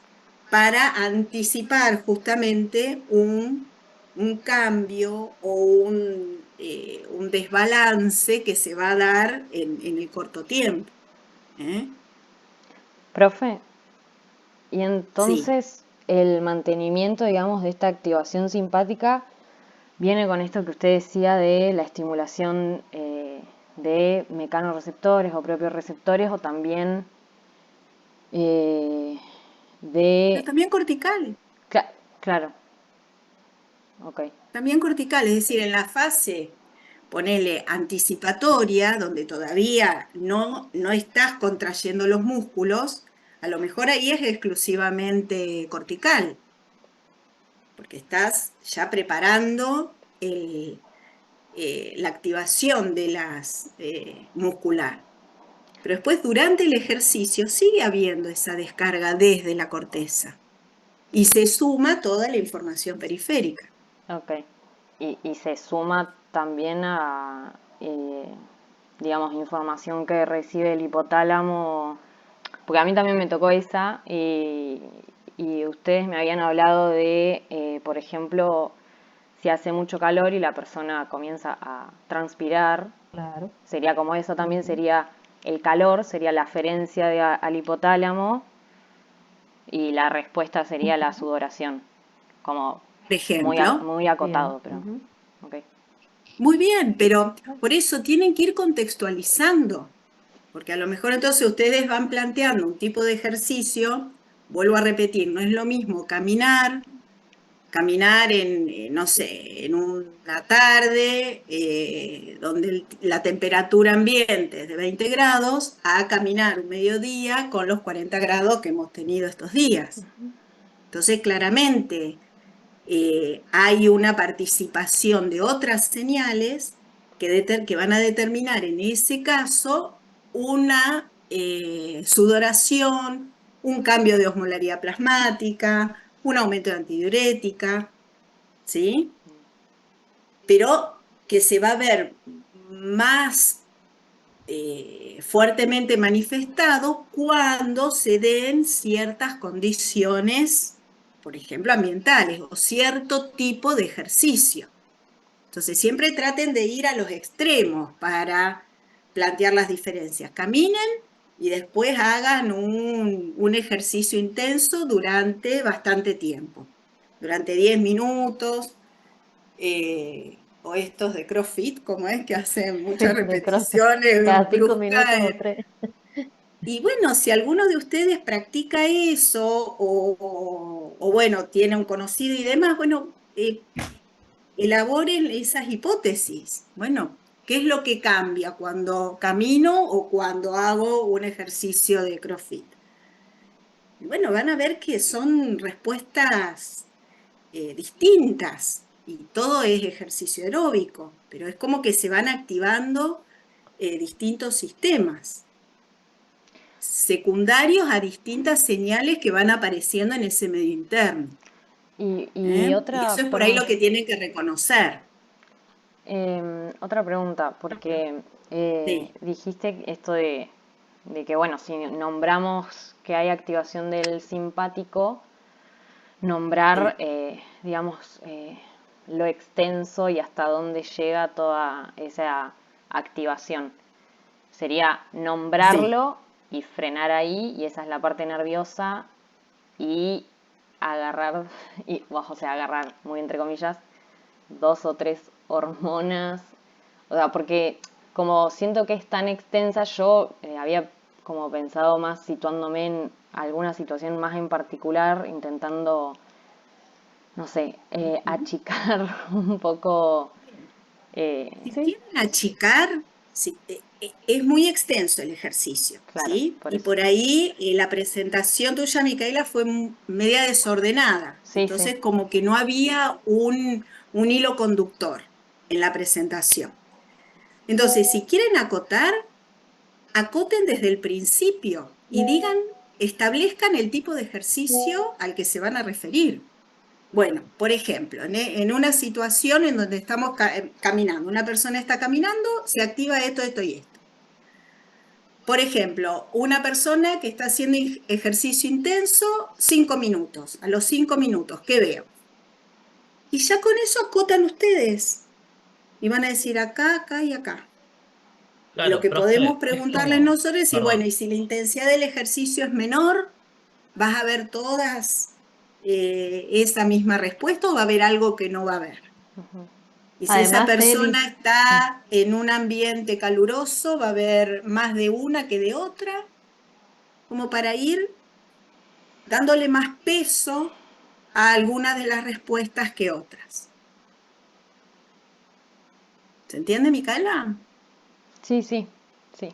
para anticipar justamente un cambio o un desbalance que se va a dar en el corto tiempo. Profe, y Sí. entonces el mantenimiento, digamos, de esta activación simpática viene con esto que usted decía de la estimulación de mecanorreceptores o propios receptores, o también Pero de... también cortical. Claro, ok. También cortical, es decir, en la fase, ponele anticipatoria, donde todavía no estás contrayendo los músculos, a lo mejor ahí es exclusivamente cortical, porque estás ya preparando la activación de las muscular. Pero después, durante el ejercicio, sigue habiendo esa descarga desde la corteza y se suma toda la información periférica. Ok. Y se suma también a, digamos, información que recibe el hipotálamo, porque a mí también me tocó esa, y ustedes me habían hablado de, por ejemplo, si hace mucho calor y la persona comienza a transpirar, Claro. sería como eso también, sería el calor, sería la aferencia al hipotálamo, y la respuesta sería la sudoración, como Por ejemplo. muy acotado, Bien. pero ok. Muy bien, pero por eso tienen que ir contextualizando, porque a lo mejor entonces ustedes van planteando un tipo de ejercicio, vuelvo a repetir, no es lo mismo caminar en, no sé, en una tarde donde la temperatura ambiente es de 20 grados, a caminar un mediodía con los 40 grados que hemos tenido estos días. Entonces, claramente, hay una participación de otras señales que van a determinar en ese caso una sudoración, un cambio de osmolaridad plasmática, un aumento de antidiurética, ¿sí? Pero que se va a ver más fuertemente manifestado cuando se den ciertas condiciones, por ejemplo, ambientales o cierto tipo de ejercicio. Entonces, siempre traten de ir a los extremos para plantear las diferencias. Caminen y después hagan un ejercicio intenso durante bastante tiempo, durante 10 minutos, o estos de CrossFit, como es que hacen muchas De CrossFit. repeticiones Cada 5 minutos bruscas. o 3. Y bueno, si alguno de ustedes practica eso o bueno, tiene un conocido y demás, bueno, elaboren esas hipótesis. Bueno, ¿qué es lo que cambia cuando camino o cuando hago un ejercicio de CrossFit? Y bueno, van a ver que son respuestas distintas y todo es ejercicio aeróbico, pero es como que se van activando distintos sistemas secundarios a distintas señales que van apareciendo en ese medio interno. Y Y otra, eso es por ahí lo que tienen que reconocer. otra pregunta, porque Sí, dijiste esto de que, bueno, si nombramos que hay activación del simpático, nombrar, sí, digamos, lo extenso y hasta dónde llega toda esa activación. Sería sí. nombrarlo y frenar ahí, y esa es la parte nerviosa, y agarrar, o sea, agarrar, muy entre comillas, 2 o 3 hormonas. O sea, porque como siento que es tan extensa, yo había como pensado más situándome en alguna situación más en particular, intentando, no sé, achicar un poco. Si Sí, quieren achicar, es muy extenso el ejercicio, claro, ¿sí? por Y eso. por ahí la presentación tuya, Micaela, fue media desordenada. Sí, sí. Entonces, como que no había un hilo conductor en la presentación. Entonces, si quieren acotar, acoten desde el principio y digan, establezcan el tipo de ejercicio al que se van a referir. Bueno, por ejemplo, en una situación en donde estamos caminando, una persona está caminando, se activa esto, esto y esto. Por ejemplo, una persona que está haciendo ejercicio intenso, 5 minutos. A los 5 minutos, ¿qué veo? Y ya con eso acotan ustedes. Y van a decir acá, acá y acá. Lo Claro, que podemos profe, es preguntarles como, nosotros es, y bueno, perdón, y si la intensidad del ejercicio es menor, ¿vas a ver todas esa misma respuesta o va a haber algo que no va a haber? Ujú. Y si esa Además, Eli, persona está en un ambiente caluroso, va a haber más de una que de otra, como para ir dándole más peso a algunas de las respuestas que otras. ¿Se entiende, Micaela? sí, sí, sí.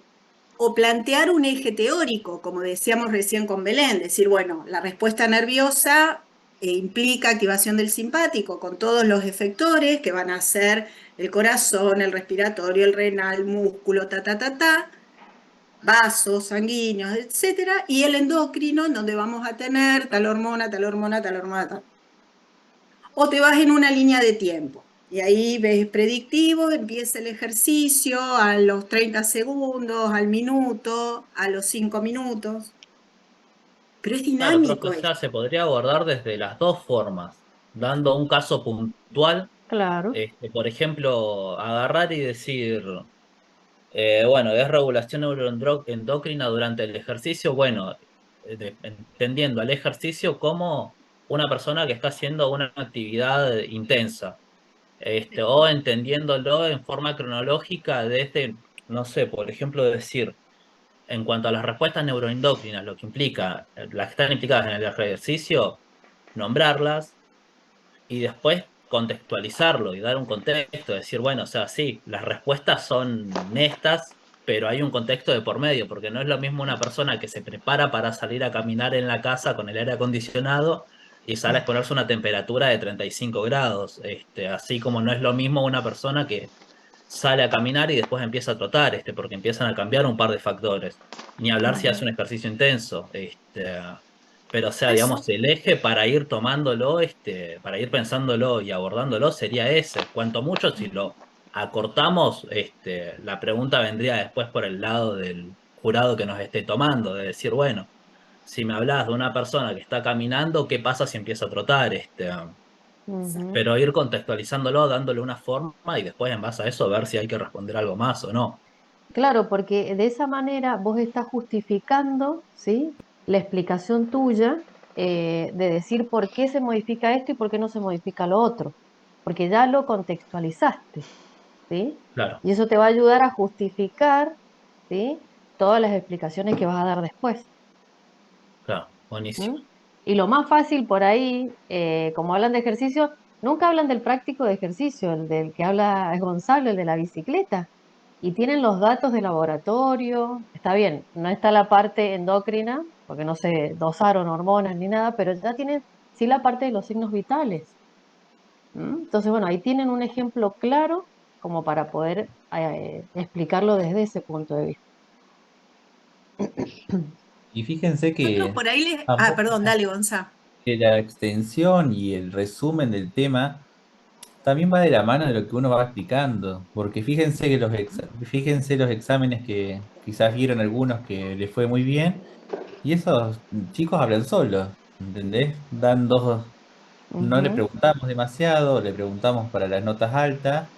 O plantear un eje teórico, como decíamos recién con Belén, decir, bueno, la respuesta nerviosa implica activación del simpático con todos los efectores que van a ser el corazón, el respiratorio, el renal, músculo, vasos sanguíneos, etcétera, y el endocrino, en donde vamos a tener tal hormona, tal hormona, tal hormona, tal. O te vas en una línea de tiempo. Y ahí ves predictivo, empieza el ejercicio a los 30 segundos, al minuto, a los 5 minutos. Pero es claro, profe, dinámico o sea, esto. se podría abordar desde las dos formas, dando un caso puntual, Claro. por ejemplo, agarrar y decir, bueno, es regulación neuroendocrina durante el ejercicio, bueno, entendiendo al ejercicio como una persona que está haciendo una actividad intensa, o entendiéndolo en forma cronológica desde, no sé, por ejemplo, decir, en cuanto a las respuestas neuroendocrinas, lo que implica, las que están implicadas en el ejercicio, nombrarlas y después contextualizarlo y dar un contexto, decir, bueno, o sea, sí, las respuestas son estas, pero hay un contexto de por medio, porque no es lo mismo una persona que se prepara para salir a caminar en la casa con el aire acondicionado y sale a exponerse a una temperatura de 35 grados, así como no es lo mismo una persona que sale a caminar y después empieza a trotar, porque empiezan a cambiar un par de factores. Ni hablar si hace un ejercicio intenso, pero o sea, Eso. digamos, el eje para ir tomándolo, para ir pensándolo y abordándolo sería ese. Cuanto mucho, si lo acortamos, la pregunta vendría después por el lado del jurado que nos esté tomando, de decir, bueno, si me hablas de una persona que está caminando, ¿qué pasa si empieza a trotar? Ujú. Pero ir contextualizándolo, dándole una forma y después en base a eso ver si hay que responder algo más o no. Claro, porque de esa manera vos estás justificando, ¿sí? La explicación tuya de decir por qué se modifica esto y por qué no se modifica lo otro, porque ya lo contextualizaste, ¿sí? Claro, Y eso te va a ayudar a justificar, ¿sí? Todas las explicaciones que vas a dar después. claro, buenísimo. ¿M? Y lo más fácil por ahí, como hablan de ejercicio, nunca hablan del práctico de ejercicio, el del que habla es Gonzalo, el de la bicicleta. Y tienen los datos de laboratorio, está bien, no está la parte endocrina, porque no se dosaron hormonas ni nada, pero ya tienen sí la parte de los signos vitales. Entonces, bueno, ahí tienen un ejemplo claro como para poder explicarlo desde ese punto de vista. Y fíjense Nosotros que por ahí les... Ah, tampoco perdón, dale, Gonza. que la extensión y el resumen del tema también va de la mano de lo que uno va explicando, porque fíjense que fíjense los exámenes que quizás vieron algunos que les fue muy bien, y esos chicos hablan solos, ¿entendés? Dan dos, no le Ujú. preguntamos demasiado, le preguntamos para las notas altas,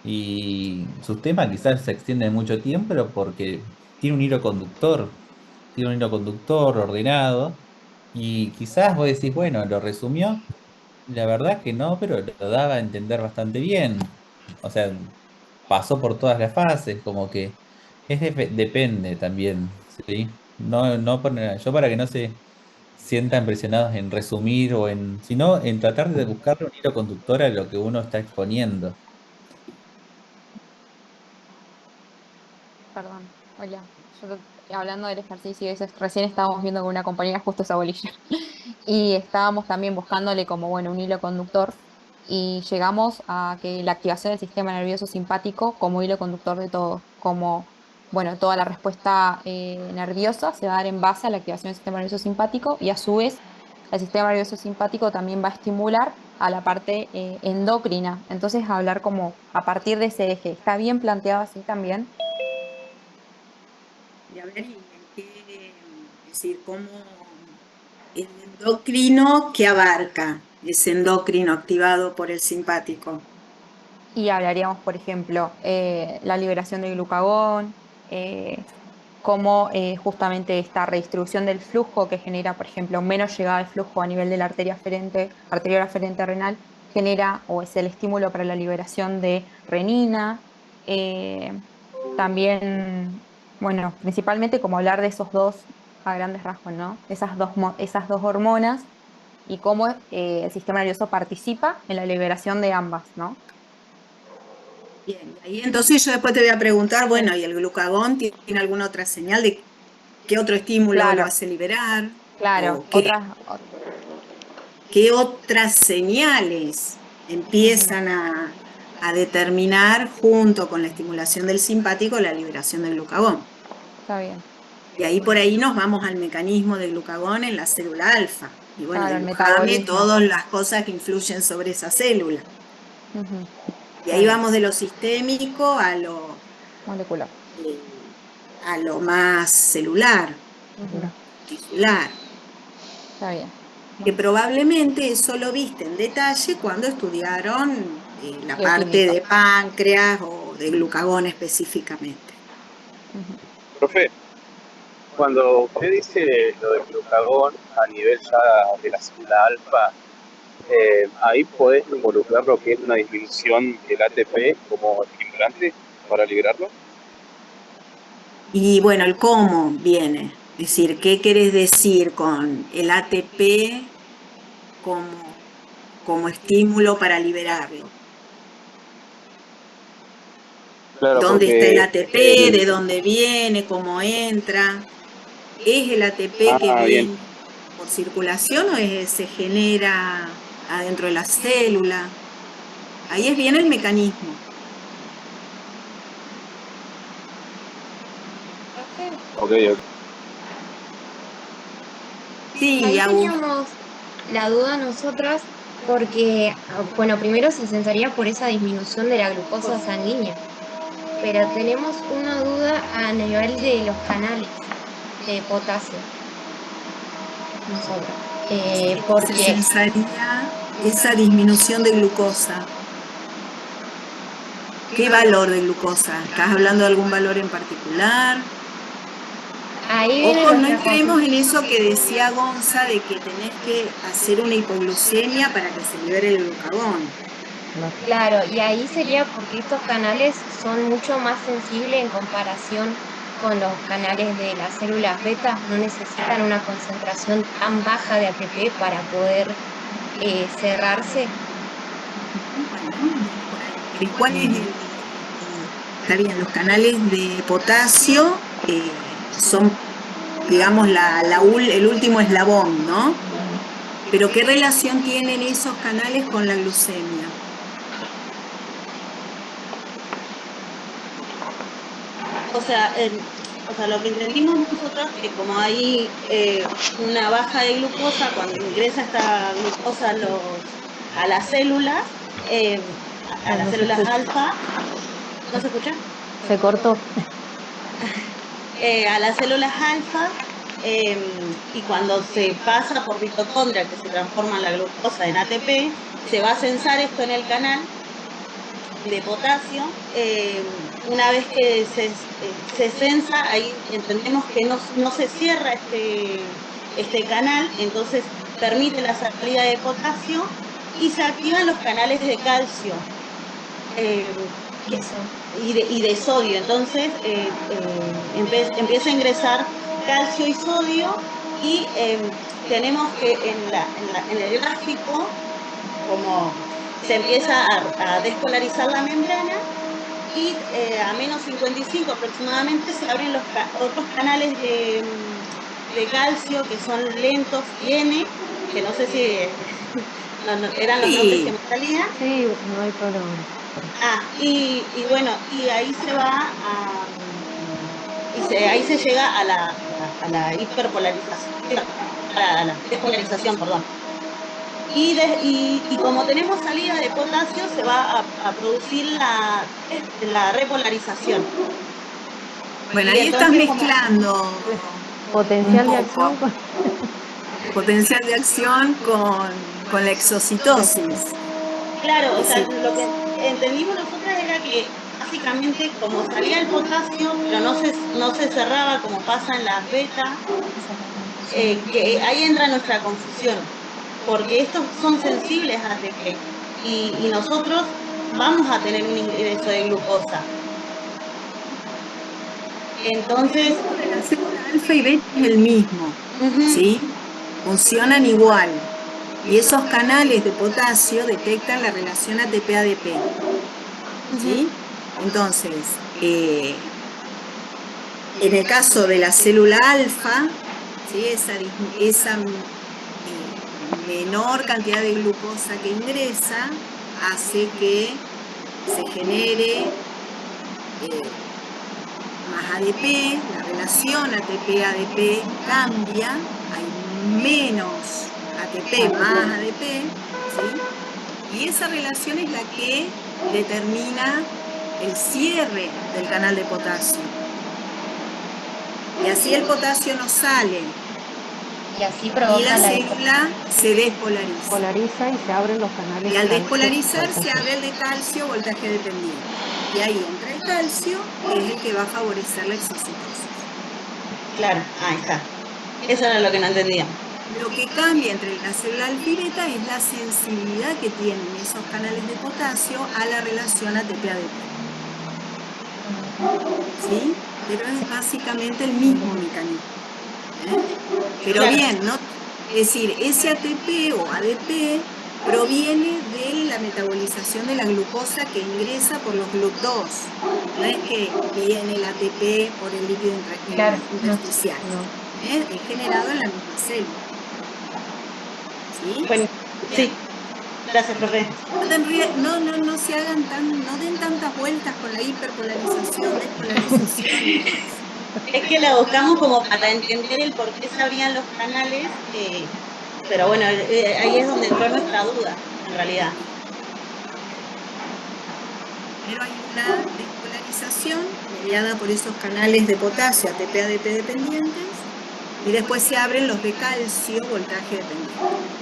y sus temas quizás se extienden mucho tiempo, pero porque tiene un hilo conductor ordenado, y quizás vos decís, bueno, lo resumió. La verdad que no, pero lo daba a entender bastante bien. O sea, pasó por todas las fases, como que depende también, ¿sí? Yo para que no se sientan presionados en resumir o sino en tratar de buscarle un hilo conductor a lo que uno está exponiendo. Perdón, hola. Hablando del ejercicio, eso, recién estábamos viendo con una compañera justo esa bolilla. Y estábamos también buscándole como, bueno, un hilo conductor. y llegamos a que la activación del sistema nervioso simpático como hilo conductor de todo, como, bueno, toda la respuesta nerviosa se va a dar en base a la activación del sistema nervioso simpático y a su vez el sistema nervioso simpático también va a estimular a la parte endocrina. Entonces, hablar como a partir de ese eje. ¿Está bien planteado así también? Y a ver, ¿y en qué, es decir, cómo el endocrino que abarca ese endocrino activado por el simpático? Y hablaríamos, por ejemplo, la liberación de glucagón, eh, cómo justamente esta redistribución del flujo que genera, por ejemplo, menos llegada de flujo a nivel de la arterial aferente renal, genera o es el estímulo para la liberación de renina. eh, También, bueno, principalmente como hablar de esos dos a grandes rasgos, ¿no? Esas dos hormonas y cómo el sistema nervioso participa en la liberación de ambas, ¿no? Bien, y ahí entonces yo después te voy a preguntar, bueno, ¿y el glucagón tiene alguna otra señal de qué otro estímulo lo Claro, hace liberar? claro. ¿O qué otras señales Ujú, empiezan a determinar junto con la estimulación del simpático la liberación del glucagón? está bien. Y ahí por ahí nos vamos al mecanismo del glucagón en la célula alfa. Y bueno, Claro, el dibujame metabolismo. todas las cosas que influyen sobre esa célula. Ujú, Y está ahí bien. vamos de lo sistémico Molecular. a lo más celular, Ujú, tisular, está bien. que Bueno, probablemente eso lo viste en detalle cuando estudiaron la parte bioquímica. de páncreas o de glucagón específicamente. Ujú. Profe, cuando usted dice lo del glucagón a nivel ya de la célula alfa, ahí podés involucrar lo que es una disminución del ATP como estimulante para liberarlo. Y bueno, el cómo viene, es decir, ¿qué querés decir con el ATP como estímulo para liberarlo? Claro, ¿Dónde está el porque ATP? ¿De dónde viene? ¿Cómo entra? ¿Es el ATP que bien, viene por circulación o se genera adentro de la célula? Ahí es bien el mecanismo. Profe, ok, ok. Sí, ahí Agus. teníamos la duda nosotras porque, bueno, primero se sensaría por esa disminución de la glucosa sanguínea, pero tenemos una duda a nivel de los canales de potasio, nosotras. Se Porque sensaría esa disminución de glucosa. ¿Qué valor de glucosa? ¿Estás hablando de algún valor en particular? ahí viene Ojo, no nuestra entremos consulta. en eso que decía Gonza de que tenés que hacer una hipoglucemia para que se libere el glucagón. Claro, y ahí sería porque estos canales son mucho más sensibles en comparación con los canales de las células beta, no necesitan una concentración tan baja de ATP para poder cerrarse. Bueno, viene por ahí. ¿Y cuál es está bien, los canales de potasio son, digamos, el último eslabón, ¿no? Pero ¿qué relación tienen esos canales con la glucemia? O sea, lo que entendimos nosotros que como hay una baja de glucosa, cuando ingresa esta glucosa a las células, eh, a Ay, las no se células escucha. alfa, ¿no se escucha? Se cortó. A las células alfa, y cuando se pasa por mitocondria, que se transforma la glucosa en ATP, se va a censar esto en el canal de potasio. Una vez que se censa, ahí entendemos que no se cierra este canal, entonces permite la salida de potasio y se activan los canales de calcio eh, que- y de sodio. Entonces empieza a ingresar calcio y sodio y tenemos que en el gráfico, como se empieza a despolarizar la membrana y a menos 55 aproximadamente se abren otros canales de calcio que son lentos y N, que no sé si eran los nombres que Sí, me salían. Sí, no hay problema. Y bueno, y ahí se va ahí se llega a la hiperpolarización, a la despolarización, perdón. Y como tenemos salida de potasio, se va a producir la repolarización. bueno, Y ahí estás entonces como mezclando un Potencial de acción poco potencial de acción con la exocitosis. claro, o Es sea, decir, lo que entendimos nosotras era que básicamente como salía el potasio, pero no se cerraba como pasa en las betas, que ahí entra nuestra confusión, porque estos son sensibles a ATP y nosotros vamos a tener un ingreso de glucosa. Entonces, de la célula alfa y beta es el mismo, ujú, ¿sí? Funcionan igual. Y esos canales de potasio detectan la relación ATP-ADP, ujú, ¿sí? Entonces, en el caso de la célula alfa, ¿sí? esa menor cantidad de glucosa que ingresa hace que se genere más ADP, la relación ATP-ADP cambia, hay menos ATP más ADP, ¿sí? Y esa relación es la que determina el cierre del canal de potasio. Y así el potasio no sale Y así y la provoca la célula se despolariza. Polariza y se abren los canales Y al calcio, despolarizar se voltaje. abre el de calcio voltaje dependiente. Y ahí entra el calcio, que es el que va a favorecer la exocitosis. claro, ahí está. Eso era lo que no entendía. Lo que cambia entre la célula alfa y beta es la sensibilidad que tienen esos canales de potasio a la relación ATP-ADP. ¿Sí? Pero es básicamente el mismo mecanismo. ¿eh? Pero Claro, bien, ¿no? Es decir, ese ATP o ADP proviene de la metabolización de la glucosa que ingresa por los GLUT2. No es que viene el ATP por el líquido claro, no. intersticial. No. Es generado en la misma célula. ¿Sí? bueno, Bien. sí, gracias, profe. No se hagan no den tantas vueltas con la hiperpolarización, despolarización y demás. Es que la buscamos como para entender el por qué se abrían los canales, pero bueno, ahí es donde entró nuestra duda, en realidad. Primero hay una despolarización mediada por esos canales de potasio ATP-ADP dependientes y después se abren los de calcio voltaje dependiente.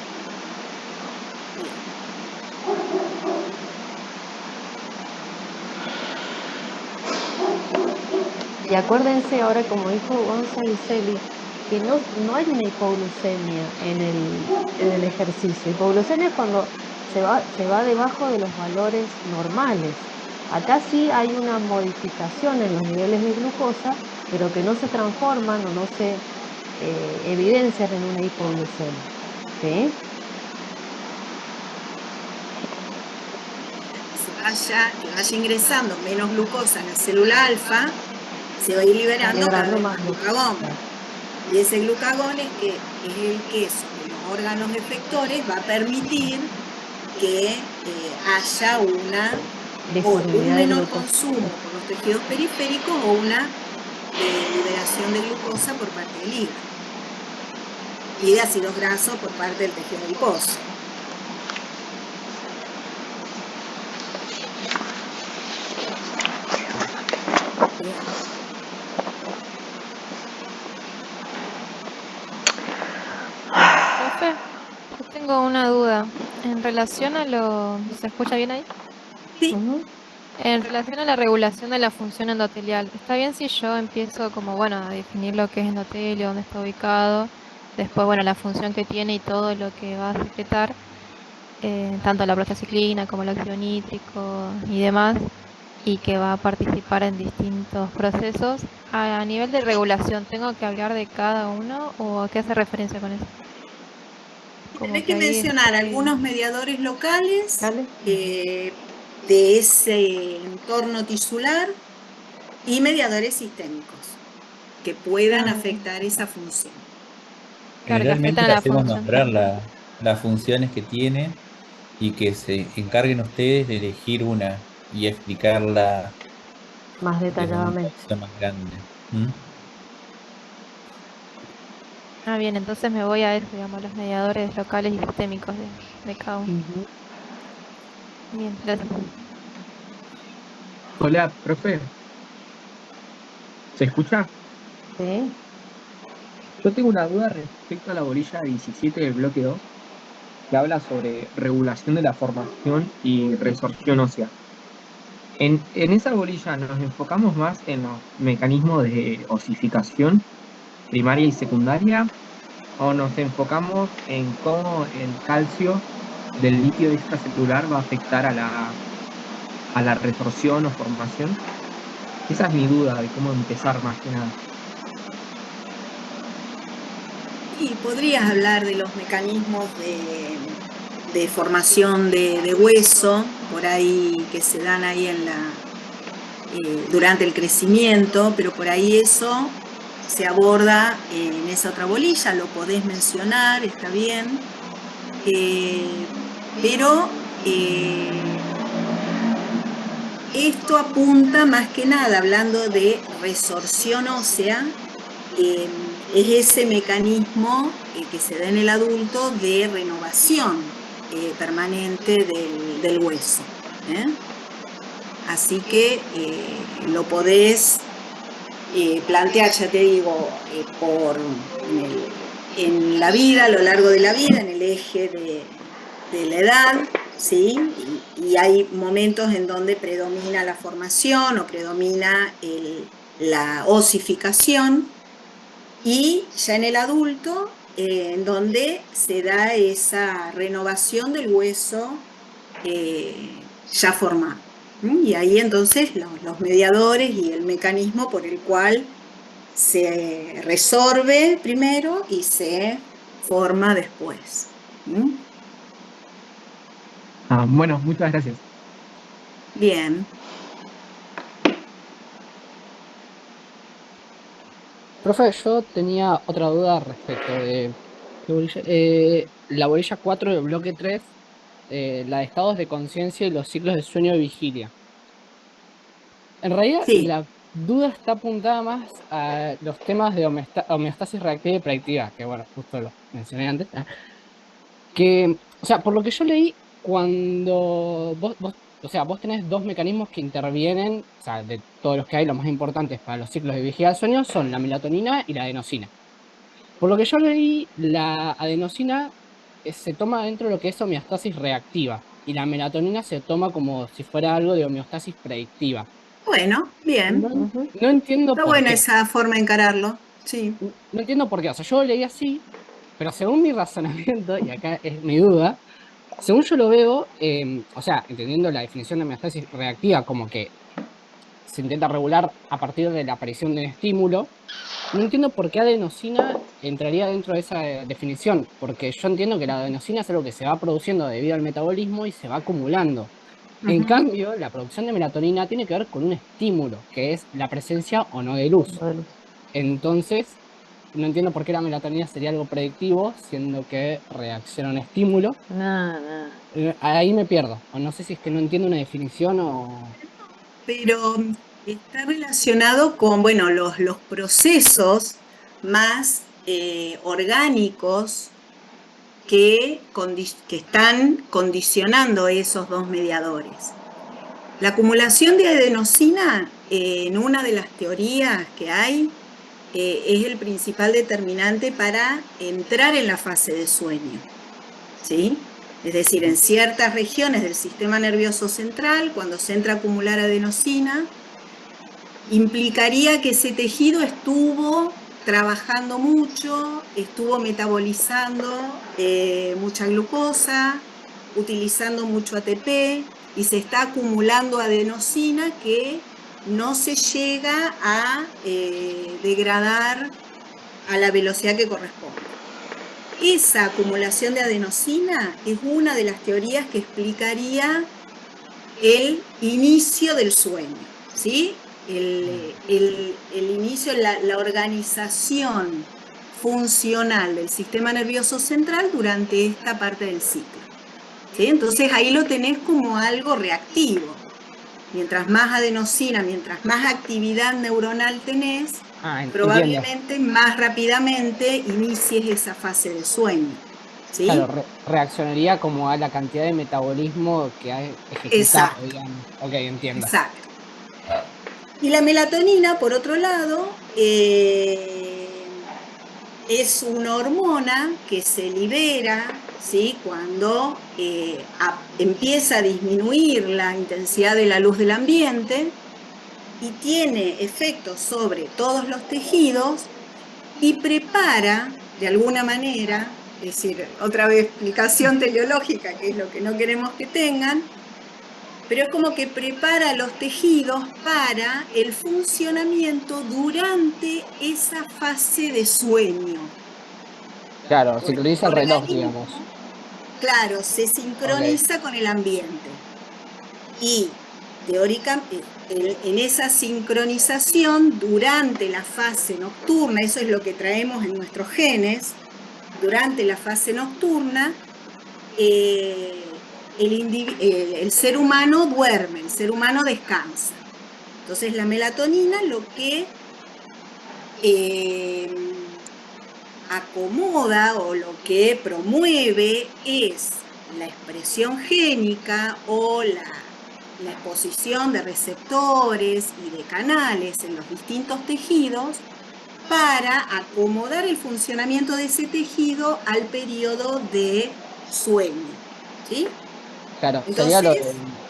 Bien. Y acuérdense ahora, como dijo Gonzalo y Celi, que no hay una hipoglucemia en el ejercicio. Hipoglucemia es cuando se va debajo de los valores normales. Acá sí hay una modificación en los niveles de glucosa, pero que no se transforman o no se evidencian en una hipoglucemia. ¿Sí? Que vaya ingresando menos glucosa a la célula alfa, se va a ir liberando cada Liberando vez más más glucosa. glucagón. Claro. Y ese glucagón es el que sobre los órganos efectores va a permitir que haya un Disponibilidad de menor glucosa. consumo por los tejidos periféricos o una liberación de glucosa por parte del hígado y de ácidos grasos por parte del tejido adiposo. Bien. Profe, yo tengo una duda. En relación a lo... ¿Se escucha bien ahí? Sí. Ujú. En relación a la regulación de la función endotelial, ¿está bien si yo empiezo como, bueno, a definir lo que es endotelio, dónde está ubicado, después, bueno, la función que tiene y todo lo que va a secretar, tanto la prostaciclina como el óxido nítrico y demás, y que va a participar en distintos procesos? A nivel de regulación, ¿tengo que hablar de cada uno o a qué hace referencia con eso? Como Tenés que que ahí mencionar estoy... algunos mediadores locales Dale. de ese entorno tisular y mediadores sistémicos que puedan Ah, afectar esa función. claro, que Generalmente afectan a le la hacemos función. nombrar las funciones que tiene y que se encarguen ustedes de elegir una y explicarla Más desde una detalladamente. visión más grande. ¿Mm? Ah, bien, entonces me voy a ver, digamos, los mediadores locales y sistémicos de cada uno. Ujú. Bien, gracias. Hola, profe, ¿se escucha? Sí. Yo tengo una duda respecto a la bolilla 17 del bloque 2, que habla sobre regulación de la formación y resorción ósea. En esa bolilla nos enfocamos más en los mecanismos de osificación primaria y secundaria, o nos enfocamos en cómo el calcio del líquido extracelular va a afectar a la resorción o formación. Esa es mi duda de cómo empezar más que nada. Y podrías hablar de los mecanismos de formación de hueso, por ahí que se dan ahí durante el crecimiento, pero por ahí eso se aborda en esa otra bolilla, lo podés mencionar, está bien, pero esto apunta más que nada, hablando de resorción ósea, es ese mecanismo que se da en el adulto de renovación permanente del hueso. Así que lo podés plantear, ya te digo, en la vida, a lo largo de la vida, en el eje de la edad, ¿sí? Y hay momentos en donde predomina la formación o predomina la osificación, y ya en el adulto, en donde se da esa renovación del hueso ya formado. Y ahí entonces los mediadores y el mecanismo por el cual se resorbe primero y se forma después. Bueno, muchas gracias. Bien. Profe, yo tenía otra duda respecto de ¿qué bolilla? La bolilla 4 del bloque 3, la de estados de conciencia y los ciclos de sueño y vigilia. En realidad, Sí. la duda está apuntada más a los temas de homeostasis reactiva y predictiva, que bueno, justo lo mencioné antes. Que, o sea, por lo que yo leí, cuando o sea, vos tenés dos mecanismos que intervienen, o sea, de todos los que hay, los más importantes para los ciclos de vigilia del sueño son la melatonina y la adenosina. Por lo que yo leí, la adenosina se toma dentro de lo que es homeostasis reactiva y la melatonina se toma como si fuera algo de homeostasis predictiva. Bueno, bien. No entiendo Está por buena qué. esa forma de encararlo. Sí. No entiendo por qué. O sea, yo lo leí así, pero según mi razonamiento, y acá es mi duda, según yo lo veo, o sea, entendiendo la definición de homeostasis reactiva como que se intenta regular a partir de la aparición de un estímulo, no entiendo por qué adenosina entraría dentro de esa definición, porque yo entiendo que la adenosina es algo que se va produciendo debido al metabolismo y se va acumulando. En cambio, la producción de melatonina tiene que ver con un estímulo, que es la presencia o no de luz. Entonces, no entiendo por qué la melatonina sería algo predictivo, siendo que reacciona a un estímulo. Ahí me pierdo, o no sé si es que no entiendo una definición o... Pero está relacionado con, bueno, los procesos más orgánicos que están condicionando esos dos mediadores. La acumulación de adenosina, en una de las teorías que hay, es el principal determinante para entrar en la fase de sueño, ¿sí? Es decir, en ciertas regiones del sistema nervioso central, cuando se entra a acumular adenosina, implicaría que ese tejido estuvo trabajando mucho, estuvo metabolizando mucha glucosa, utilizando mucho ATP, y se está acumulando adenosina que no se llega a degradar a la velocidad que corresponde. Esa acumulación de adenosina es una de las teorías que explicaría el inicio del sueño, ¿sí? El inicio, la organización funcional del sistema nervioso central durante esta parte del ciclo. ¿sí? Entonces ahí lo tenés como algo reactivo. Mientras más adenosina, mientras más actividad neuronal tenés, Entiendo. probablemente más rápidamente inicies esa fase de sueño. ¿Sí? Claro, reaccionaría como a la cantidad de metabolismo que ha ejecutado, Exacto. digamos. Ok, entiendo. Exacto. Y la melatonina, por otro lado, es una hormona que se libera, ¿sí? Cuando empieza a disminuir la intensidad de la luz del ambiente y tiene efectos sobre todos los tejidos y prepara, de alguna manera, es decir, otra vez explicación teleológica, que es lo que no queremos que tengan, pero es como que prepara los tejidos para el funcionamiento durante esa fase de sueño. Claro, sincroniza el reloj, digamos. Claro, se sincroniza con el ambiente. Y teóricamente, en esa sincronización, durante la fase nocturna, eso es lo que traemos en nuestros genes, durante la fase nocturna, el ser humano duerme, el ser humano descansa. Entonces la melatonina lo que acomoda o lo que promueve es la expresión génica o la exposición de receptores y de canales en los distintos tejidos para acomodar el funcionamiento de ese tejido al periodo de sueño. ¿Sí? Claro, Entonces,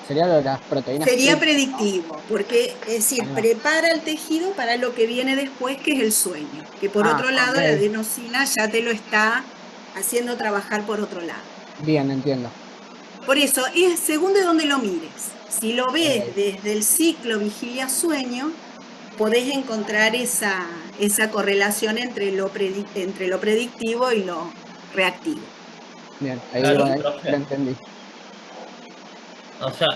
sería lo de las proteínas. sería predictivo, porque es decir, prepara el tejido para lo que viene después, que es el sueño. Que por otro lado, ok. la adenosina ya te lo está haciendo trabajar por otro lado. Bien, entiendo. Por eso, es según de dónde lo mires. Si lo ves desde el ciclo vigilia-sueño, podés encontrar esa correlación entre lo predictivo y lo reactivo. Bien, ahí Claro, lo entendí. O sea,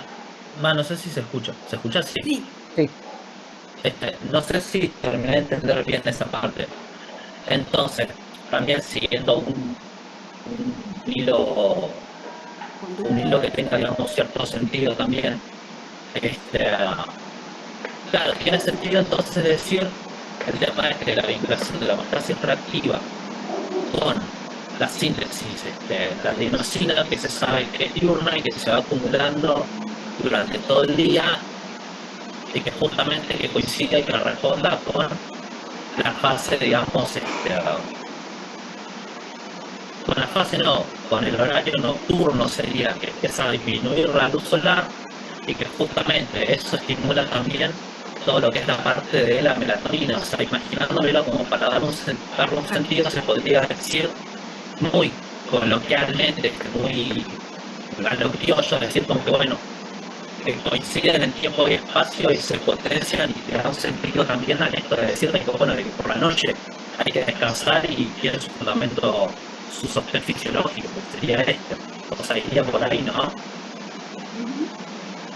no sé si se escucha. ¿Se escucha? Sí. Sí. No sé si terminé de entender bien esa parte. Entonces, también siguiendo un hilo que tenga, digamos, cierto sentido también. Claro, tiene sentido entonces decir el tema de que la vinculación de la mastasis reactiva con la síntesis, la adenosina, que se sabe que es diurna y que se va acumulando durante todo el día y que justamente que coincide y que responda con la fase, digamos, con la fase no, con el horario nocturno sería que empieza a disminuir la luz solar y que justamente eso estimula también todo lo que es la parte de la melatonina. O sea, imaginándomelo como para darle un sentido, se podría decir muy coloquialmente, muy a lo criollo, decir como que bueno, que coinciden en tiempo y espacio y se potencian y te da un sentido también a esto de decirte que bueno, que por la noche hay que descansar y tiene su fundamento, su sostén fisiológico, que sería este. O sea, iría por ahí, ¿no?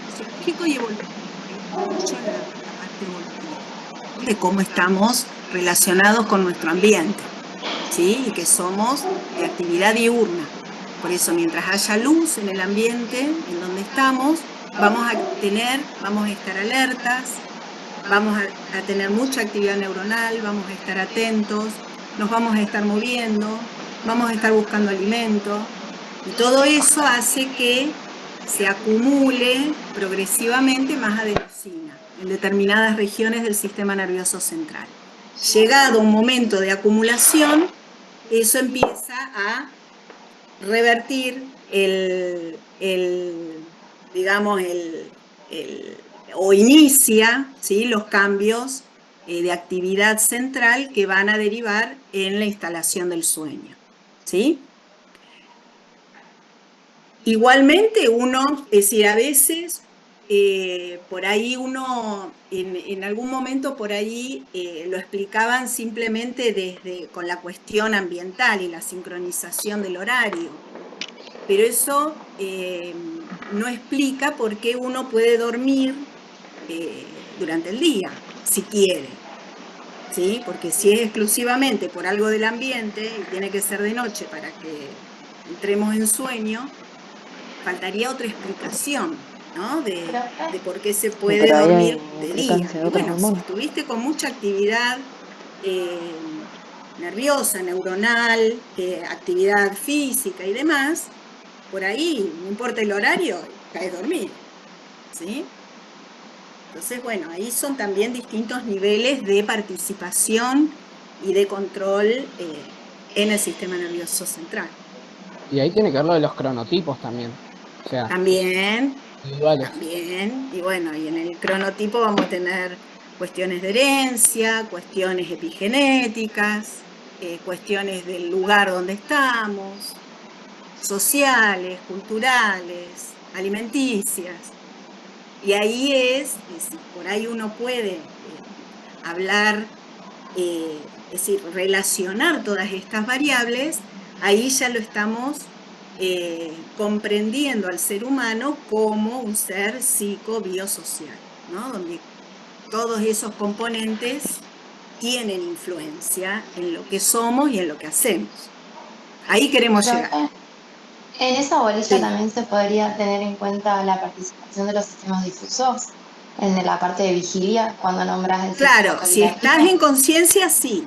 Fisiológico y evolutivo. Mucho la parte evolutiva de cómo estamos relacionados con nuestro ambiente, ¿sí? Y que somos de actividad diurna. Por eso, mientras haya luz en el ambiente en donde estamos, vamos a estar alertas, vamos a tener mucha actividad neuronal, vamos a estar atentos, nos vamos a estar moviendo, vamos a estar buscando alimento, y todo eso hace que se acumule progresivamente más adenosina en determinadas regiones del sistema nervioso central. Llegado un momento de acumulación, eso empieza a revertir o inicia, ¿sí?, los cambios de actividad central que van a derivar en la instalación del sueño, ¿sí? Igualmente uno, es decir, a veces por ahí uno, en algún momento por ahí lo explicaban simplemente con la cuestión ambiental y la sincronización del horario, pero eso no explica por qué uno puede dormir durante el día, si quiere, ¿sí? Porque si es exclusivamente por algo del ambiente y tiene que ser de noche para que entremos en sueño, faltaría otra explicación, ¿no? De por qué se Sí, puede pero ahí dormir de día. implicancia de Y otras bueno, si hormonas. estuviste con mucha actividad nerviosa, neuronal, actividad física y demás, por ahí, no importa el horario, caes dormido, ¿sí? Entonces, bueno, ahí son también distintos niveles de participación y de control en el sistema nervioso central. Y ahí tiene que ver lo de los cronotipos también. O sea, También, individuales. también, y bueno, y en el cronotipo vamos a tener cuestiones de herencia, cuestiones epigenéticas, cuestiones del lugar donde estamos, sociales, culturales, alimenticias. Y ahí si por ahí uno puede hablar, es decir, relacionar todas estas variables, ahí ya lo estamos comprendiendo al ser humano como un ser psicobiosocial, ¿no? Donde todos esos componentes tienen influencia en lo que somos y en lo que hacemos. Ahí queremos llegar. En esa bolilla Sí. también se podría tener en cuenta la participación de los sistemas difusos, en la parte de vigilia, cuando nombras el sistema Claro, si estás coordinativo. en conciencia, sí.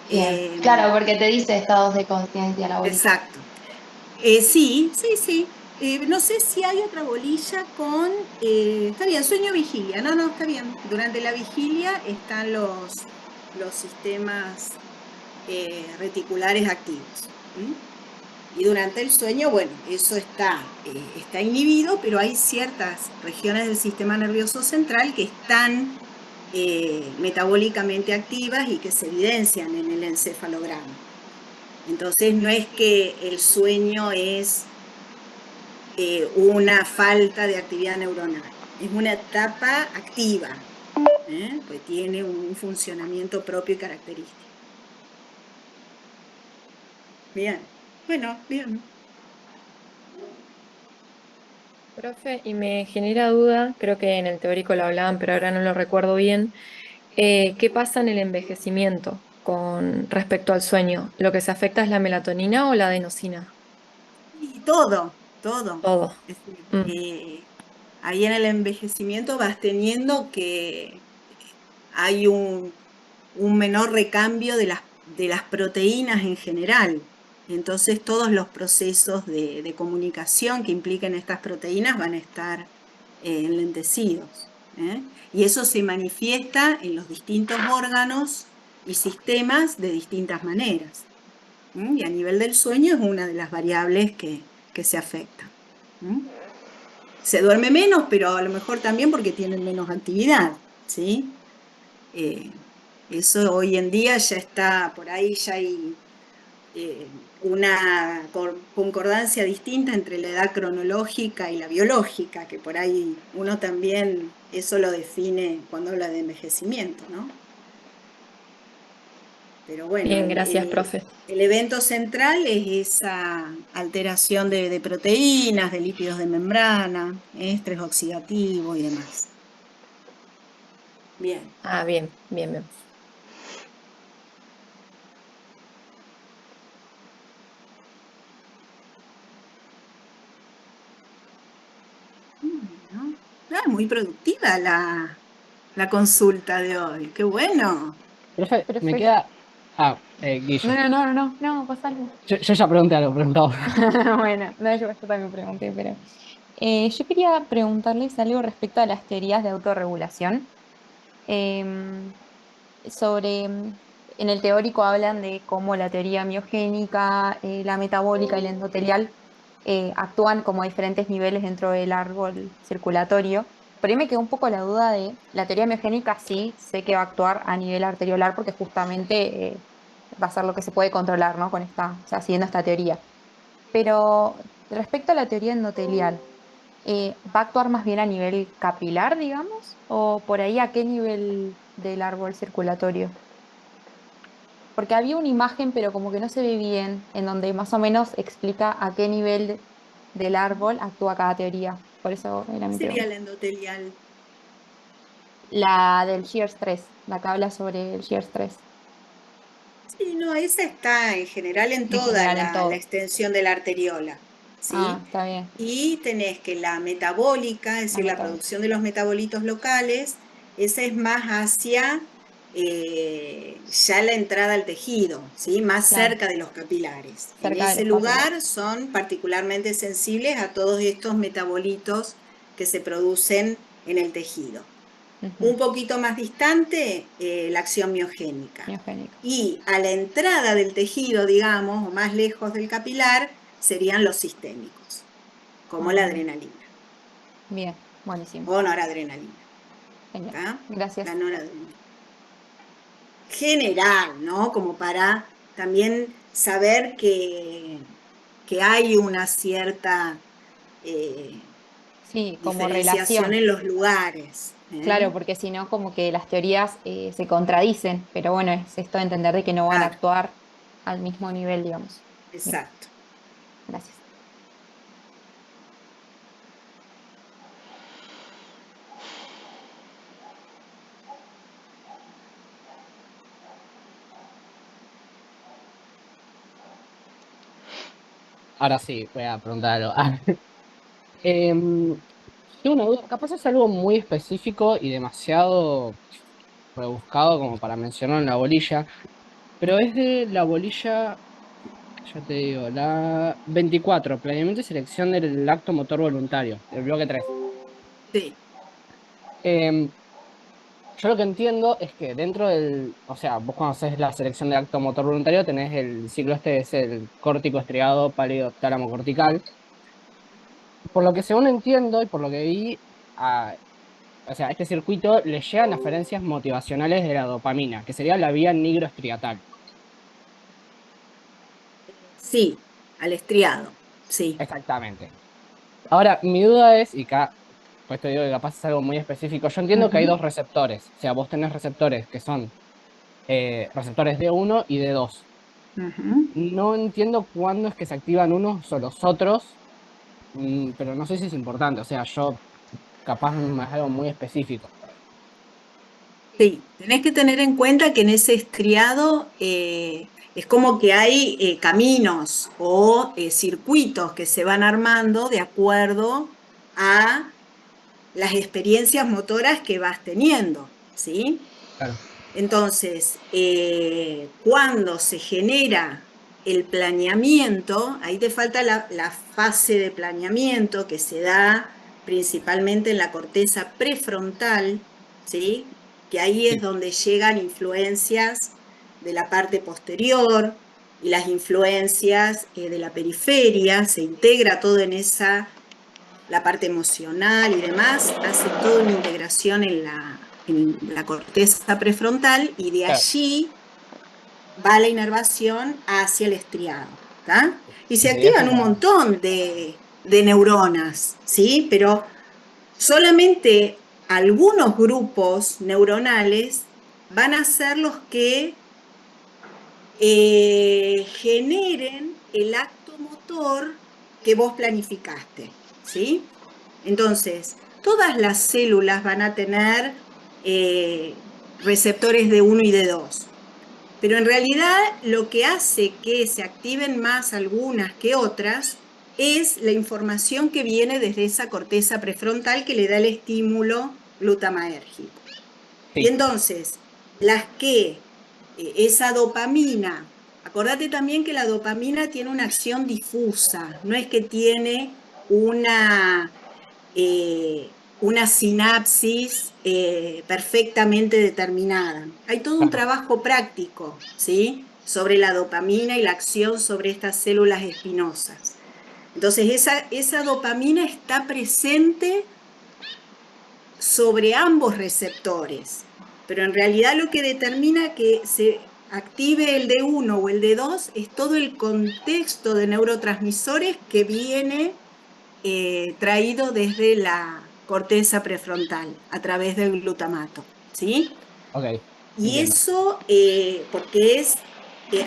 Bien, claro, porque te dice estados de conciencia la bolilla. Exacto. Sí, sí, sí. No sé si hay otra bolilla con... está bien, sueño vigilia. No, no, está bien. Durante la vigilia están los sistemas reticulares activos. Y durante el sueño, bueno, eso está inhibido, pero hay ciertas regiones del sistema nervioso central que están metabólicamente activas y que se evidencian en el encefalograma. Entonces no es que el sueño es una falta de actividad neuronal, es una etapa activa, pues tiene un funcionamiento propio y característico. Bien, bueno, bien. Profe, y me genera duda, creo que en el teórico lo hablaban, pero ahora no lo recuerdo bien, ¿qué pasa en el envejecimiento con respecto al sueño? ¿Lo que se afecta es la melatonina o la adenosina? Y todo, todo. Todo. Es decir, Mm. ahí en el envejecimiento vas teniendo que hay un menor recambio de las proteínas en general. Entonces todos los procesos de comunicación que impliquen estas proteínas van a estar enlentecidos. Y eso se manifiesta en los distintos órganos y sistemas de distintas maneras. Y a nivel del sueño es una de las variables que se afectan. Se duerme menos, pero a lo mejor también porque tienen menos actividad, ¿sí? Eso hoy en día ya está, por ahí ya hay una concordancia distinta entre la edad cronológica y la biológica, que por ahí uno también eso lo define cuando habla de envejecimiento, ¿no? Pero bueno, Bien, gracias, profe. el evento central es esa alteración de proteínas, de lípidos de membrana, estrés oxidativo y demás. Bien. Ah, bien, bien, bien. Muy productiva la consulta de hoy. ¡Qué bueno! Profe, me Perfecto. queda. Guille. No, pasa algo. Yo ya pregunté algo, preguntaba. Bueno, no, yo también pregunté, pero yo quería preguntarles algo respecto a las teorías de autorregulación. Em, en el teórico hablan de cómo la teoría miogénica, la metabólica y la endotelial actúan como a diferentes niveles dentro del árbol circulatorio. Por ahí me quedó un poco la duda de la teoría miogénica, sí, sé que va a actuar a nivel arteriolar porque justamente va a ser lo que se puede controlar, ¿no? O sea, siguiendo esta teoría. Pero respecto a la teoría endotelial, ¿va a actuar más bien a nivel capilar, digamos? ¿O por ahí a qué nivel del árbol circulatorio? Porque había una imagen, pero como que no se ve bien, en donde más o menos explica a qué nivel del árbol actúa cada teoría. Por eso era ¿Qué mi sería pregunta. la endotelial? La del Shear 3, la que habla sobre el Shear 3. Sí, no, esa está en general en En toda general, en la todo. extensión de la arteriola. ¿sí? está bien. Y tenés que la metabólica, es decir, la producción de los metabolitos locales, esa es más hacia ya la entrada al tejido, ¿sí? Más Claro. cerca de los capilares. En Cerca de ese los capilares. lugar son particularmente sensibles a todos estos metabolitos que se producen en el tejido. Ujú. Un poquito más distante, la acción miogénica. Miogénica. Y a la entrada del tejido, digamos, o más lejos del capilar, serían los sistémicos, como la adrenalina Bien, buenísimo. o noradrenalina. Genial. ¿Tá? Gracias. La noradrenalina. General, ¿no? Como para también saber que hay una cierta Sí, como diferenciación relación. en los lugares. Claro, porque si no, como que las teorías se contradicen, pero bueno, es esto de entender de que no van a Claro, actuar al mismo nivel, digamos. Bien, exacto. gracias. Ahora sí, voy a preguntar algo. Tengo una duda, capaz es algo muy específico y demasiado rebuscado como para mencionar en la bolilla, pero es de la bolilla, ya te digo, la 24, planeamiento y selección del acto motor voluntario, del bloque 3. Sí. Yo lo que entiendo es que dentro del, o sea, vos cuando haces la selección del acto motor voluntario tenés el ciclo este, es el córtico estriado pálido tálamo cortical. Por lo que según entiendo y por lo que vi, o sea, a este circuito le llegan aferencias motivacionales de la dopamina, que sería la vía nigroestriatal. Sí, al estriado, sí. Exactamente. Ahora, mi duda es, y acá, pues te digo que capaz es algo muy específico, yo entiendo que hay Ujú, dos receptores, o sea, vos tenés receptores que son receptores D1 y D2. ujú. No entiendo cuándo es que se activan unos o los otros, pero no sé si es importante, o sea, yo capaz es algo muy específico. Sí, tenés que tener en cuenta que en ese estriado es como que hay caminos o circuitos que se van armando de acuerdo a las experiencias motoras que vas teniendo, ¿sí? Claro. Entonces, cuando se genera el planeamiento, ahí te falta la fase de planeamiento que se da principalmente en la corteza prefrontal, ¿sí? Que ahí es Sí. donde llegan influencias de la parte posterior y las influencias de la periferia, se integra todo en esa, la parte emocional y demás, hace toda una integración en la corteza prefrontal y de Claro. allí va la inervación hacia el estriado, ¿tá? Y se Y sería activan un como, montón de neuronas, ¿sí? Pero solamente algunos grupos neuronales van a ser los que generen el acto motor que vos planificaste, ¿sí? Entonces, todas las células van a tener receptores de 1 y de 2, pero en realidad lo que hace que se activen más algunas que otras es la información que viene desde esa corteza prefrontal que le da el estímulo glutamatérgico. Y sí, entonces, las que esa dopamina, acordate también que la dopamina tiene una acción difusa, no es que tiene una, una sinapsis perfectamente determinada. Hay todo un claro. trabajo práctico, ¿sí? Sobre la dopamina y la acción sobre estas células espinosas. Entonces, esa dopamina está presente sobre ambos receptores, pero en realidad lo que determina que se active el D1 o el D2 es todo el contexto de neurotransmisores que viene traído desde la corteza prefrontal a través del glutamato, ¿sí? Ok, Y entiendo. eso porque es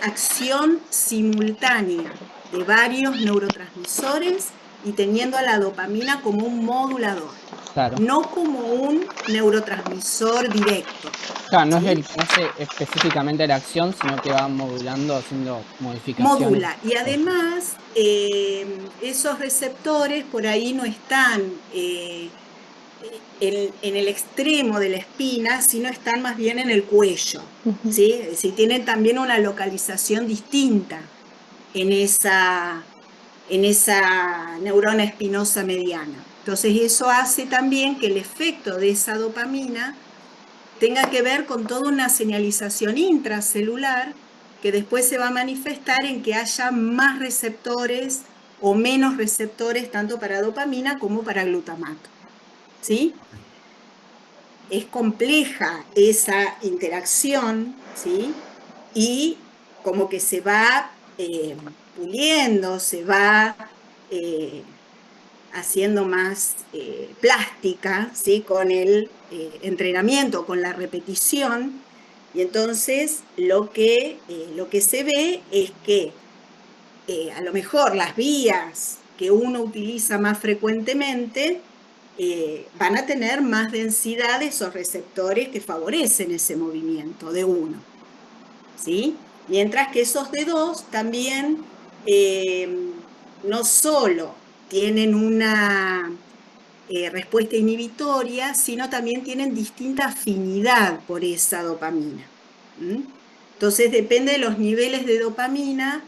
acción simultánea de varios neurotransmisores y teniendo a la dopamina como un modulador. Claro. no como un neurotransmisor directo. Claro, no es ¿sí? el que hace específicamente la acción, sino que va modulando, haciendo modificaciones. Modula. Y además, esos receptores por ahí no están en el extremo de la espina, sino están más bien en el cuello. ¿sí? Es decir, tienen también una localización distinta en esa neurona espinosa mediana. Entonces eso hace también que el efecto de esa dopamina tenga que ver con toda una señalización intracelular que después se va a manifestar en que haya más receptores o menos receptores tanto para dopamina como para glutamato. ¿Sí? Es compleja esa interacción, ¿sí? Y como que se va puliendo, se va haciendo más plástica, ¿sí? Con el entrenamiento, con la repetición, y entonces lo que se ve es que a lo mejor las vías que uno utiliza más frecuentemente van a tener más densidad de esos receptores que favorecen ese movimiento de uno, ¿sí? Mientras que esos de dos también no solo tienen una respuesta inhibitoria, sino también tienen distinta afinidad por esa dopamina. Entonces depende de los niveles de dopamina.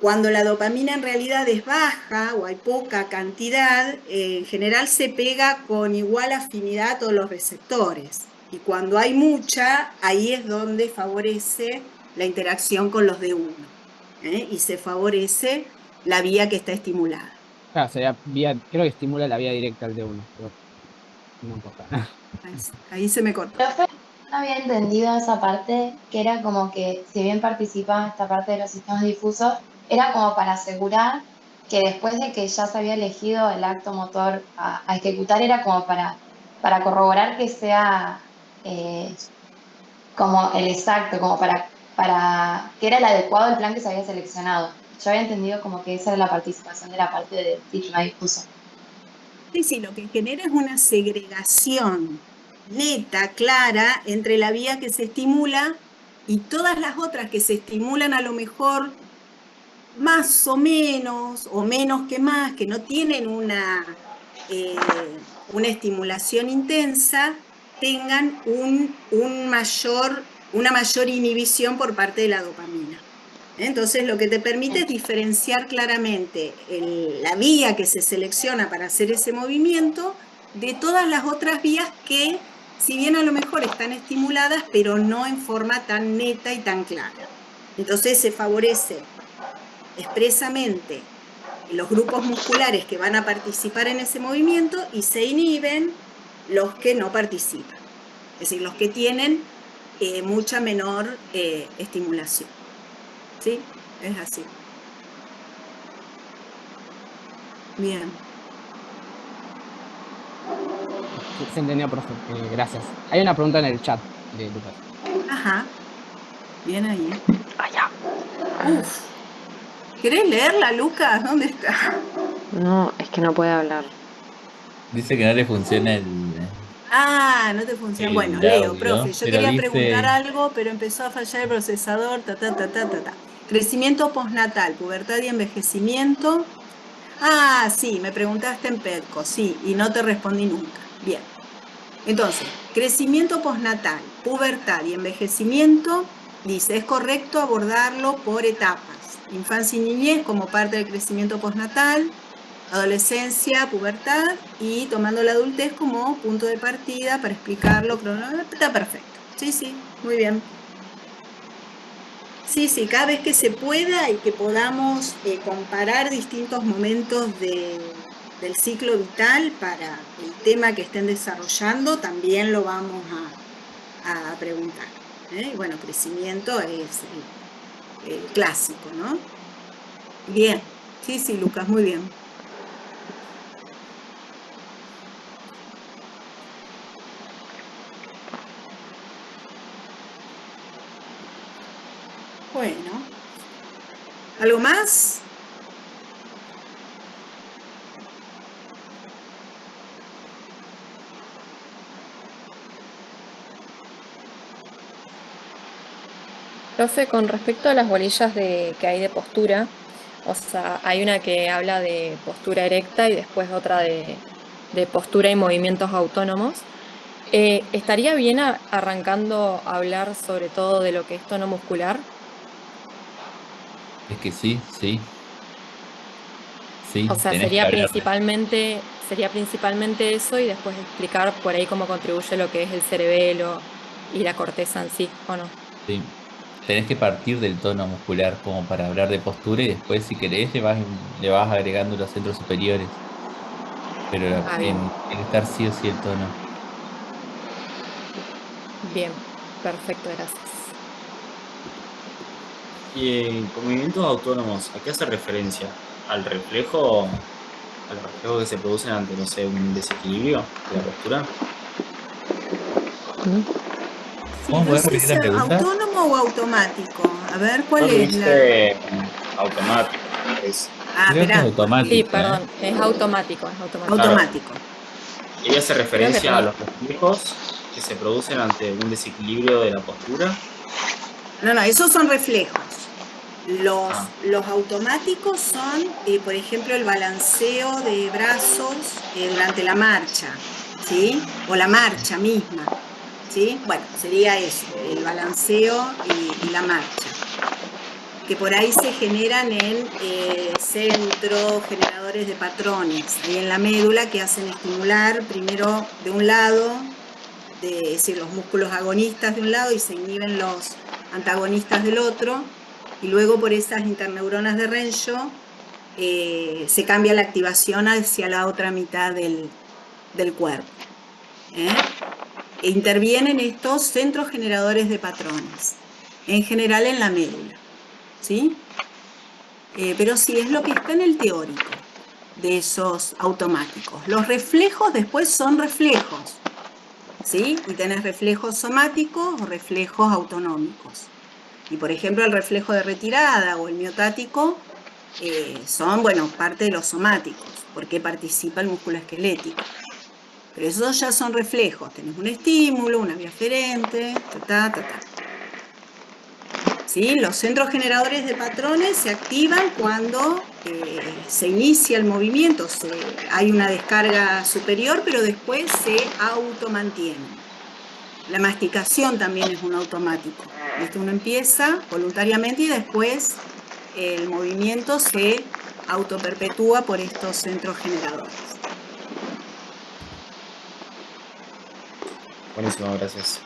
Cuando la dopamina en realidad es baja o hay poca cantidad, en general se pega con igual afinidad a todos los receptores. Y cuando hay mucha, ahí es donde favorece la interacción con los de uno. Y se favorece la vía que está estimulada. Claro, sería vía, creo que estimula la vía directa al D1, pero no importa. Ahí se me cortó. Profe, no había entendido esa parte, que era como que, si bien participaba en esta parte de los sistemas difusos, era como para asegurar que después de que ya se había elegido el acto motor a ejecutar, era como para corroborar que sea como el exacto, como para que era el adecuado el plan que se había seleccionado. Yo había entendido como que esa era la participación de la parte del sistema difuso. Sí, sí, lo que genera es una segregación neta, clara, entre la vía que se estimula y todas las otras que se estimulan a lo mejor más o menos que más, que no tienen una estimulación intensa, tengan una mayor inhibición por parte de la dopamina. Entonces lo que te permite es diferenciar claramente la vía que se selecciona para hacer ese movimiento de todas las otras vías que, si bien a lo mejor están estimuladas, pero no en forma tan neta y tan clara. Entonces se favorece expresamente los grupos musculares que van a participar en ese movimiento y se inhiben los que no participan, es decir, los que tienen mucha menor estimulación. ¿Sí? Es así. Bien. Se entendió, profe. Gracias. Hay una pregunta en el chat de Lucas. Ajá. Bien ahí. Allá. Uf. ¿Querés leerla, Lucas? ¿Dónde está? No, es que no puede hablar. Dice que no le funciona Ah, no te funciona. Bueno, el leo, audio, profe. Yo pero quería preguntar dice, algo, pero empezó a fallar el procesador. Ta. Crecimiento postnatal, pubertad y envejecimiento. Ah, sí, me preguntaste en PEDCO, sí, y no te respondí nunca. Bien. Entonces, crecimiento postnatal, pubertad y envejecimiento, dice, es correcto abordarlo por etapas. Infancia y niñez como parte del crecimiento postnatal, adolescencia, pubertad y tomando la adultez como punto de partida para explicarlo. Está perfecto. Sí, muy bien. Sí, cada vez que se pueda y que podamos comparar distintos momentos del ciclo vital para el tema que estén desarrollando, también lo vamos a preguntar. Y bueno, crecimiento es el clásico, ¿no? Bien, sí, Lucas, muy bien. Bueno, ¿algo más? Profe, con respecto a las bolillas que hay de postura, o sea, hay una que habla de postura erecta y después otra de postura y movimientos autónomos. ¿Estaría bien arrancando a hablar sobre todo de lo que es tono muscular? Es que sí, sí, O sí, sea, tenés que hablar de eso. sería principalmente eso y después explicar por ahí cómo contribuye lo que es el cerebelo y la corteza en sí, ¿o no? Sí. Tenés que partir del tono muscular como para hablar de postura y después, si querés, le vas agregando los centros superiores. Pero Ah, bien, tiene que estar sí o sí el tono. bien, perfecto, gracias. Y con movimientos autónomos, ¿a qué hace referencia? ¿Al reflejo? ¿Al reflejo que se produce ante, no sé, un desequilibrio de la postura? Sí, ¿Cómo no podés sé repetir si la pregunta? autónomo o automático. A ver, ¿cuál Creo que es la...? dice automático, me parece. Ah, Creo que es esperá, porque Sí, automático, ¿eh? perdón, es automático, es automático. Claro, automático. ella hace Creo que referencia a tenía. los reflejos que se producen ante un desequilibrio de la postura. No, no, esos son reflejos. Ah, Los automáticos son, por ejemplo, el balanceo de brazos durante la marcha, ¿sí? O la marcha misma, ¿sí? Bueno, sería eso, el balanceo y la marcha, que por ahí se generan en centros generadores de patrones, ahí en la médula, que hacen estimular primero de un lado, es decir, los músculos agonistas de un lado y se inhiben los antagonistas del otro, y luego por esas interneuronas de Renshaw se cambia la activación hacia la otra mitad del cuerpo. ¿eh? E intervienen estos centros generadores de patrones, en general en la médula, ¿sí? Pero sí, es lo que está en el teórico de esos automáticos. Los reflejos después son reflejos, ¿sí? Y tenés reflejos somáticos o reflejos autonómicos. Y por ejemplo, el reflejo de retirada o el miotático son, bueno, parte de los somáticos, porque participa el músculo esquelético. Pero esos ya son reflejos, tenés un estímulo, una vía aferente, ta, ta, ta, ta. ¿Sí? Los centros generadores de patrones se activan cuando se inicia el movimiento, hay una descarga superior, pero después se automantienen. La masticación también es un automático. ¿Viste? Uno empieza voluntariamente y después el movimiento se autoperpetúa por estos centros generadores. buenísimo, gracias.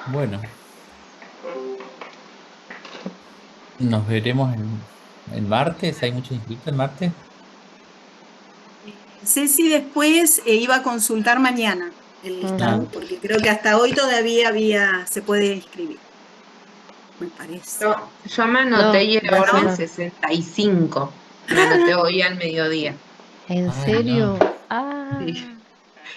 Bueno, nos veremos el martes. ¿Hay muchos inscritos el martes? Ceci después iba a consultar mañana el Ah, listado, porque creo que hasta hoy todavía se puede inscribir, me parece. Yo me anoté No, y era no, orden ¿No? no. 65. Me anoté hoy al mediodía. ¿En ay, no. serio? Sí. Ah,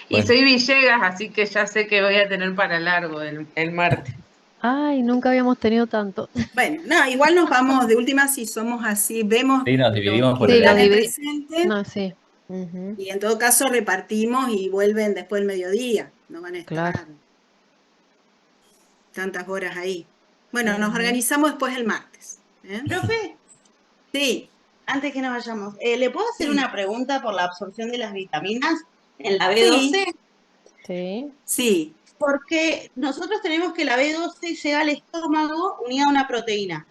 Y Bueno, soy Villegas, así que ya sé que voy a tener para largo el martes. ay, nunca habíamos tenido tanto. Bueno, no, igual nos vamos de última si somos así, vemos sí, nos los dividimos por que Sí, los están en horario. dividí. presente No, sí. Ujú, y en todo caso repartimos y vuelven después del mediodía, no van a claro. estar tantas horas ahí. Bueno, nos Ujú. organizamos después el martes. ¿eh? Profe, Sí, antes que nos vayamos, ¿le puedo hacer sí, una pregunta por la absorción de las vitaminas en la sí, B12? Sí. sí. Porque nosotros tenemos que la B12 llega al estómago unida a una proteína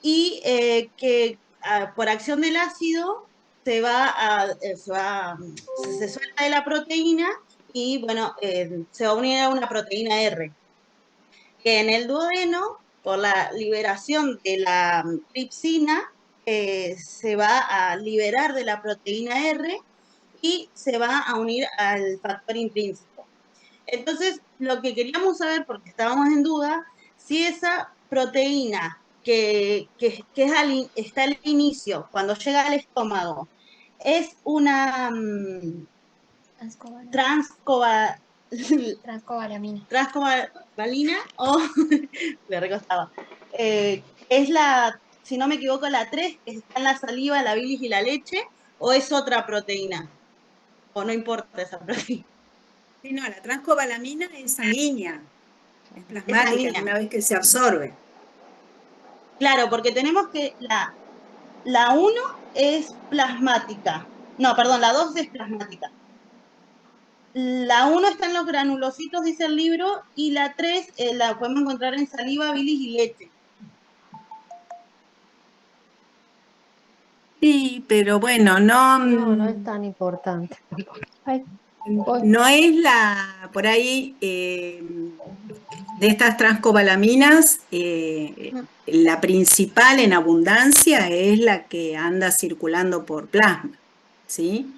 y que por acción del ácido se suelta de la proteína y bueno, se va a unir a una proteína R, que en el duodeno, por la liberación de la tripsina, se va a liberar de la proteína R y se va a unir al factor intrínseco. Entonces, lo que queríamos saber, porque estábamos en duda, si esa proteína está al inicio, cuando llega al estómago, es una Transcobalamina. transcobalina o le recostaba. ¿Es si no me equivoco, la 3, que está en la saliva, la bilis y la leche, o es otra proteína? ¿O no importa esa proteína? Sí, no, la transcobalamina es sanguínea, es Es plasmática, sanguínea. una vez que se absorbe. Claro, porque tenemos que la 1 es plasmática. No, perdón, la 2 es plasmática. La 1 está en los granulocitos, dice el libro, y la 3 la podemos encontrar en saliva, bilis y leche. Sí, pero bueno, No es tan importante. Ay, voy. no es por ahí, de estas transcobalaminas, la principal en abundancia es la que anda circulando por plasma, ¿sí?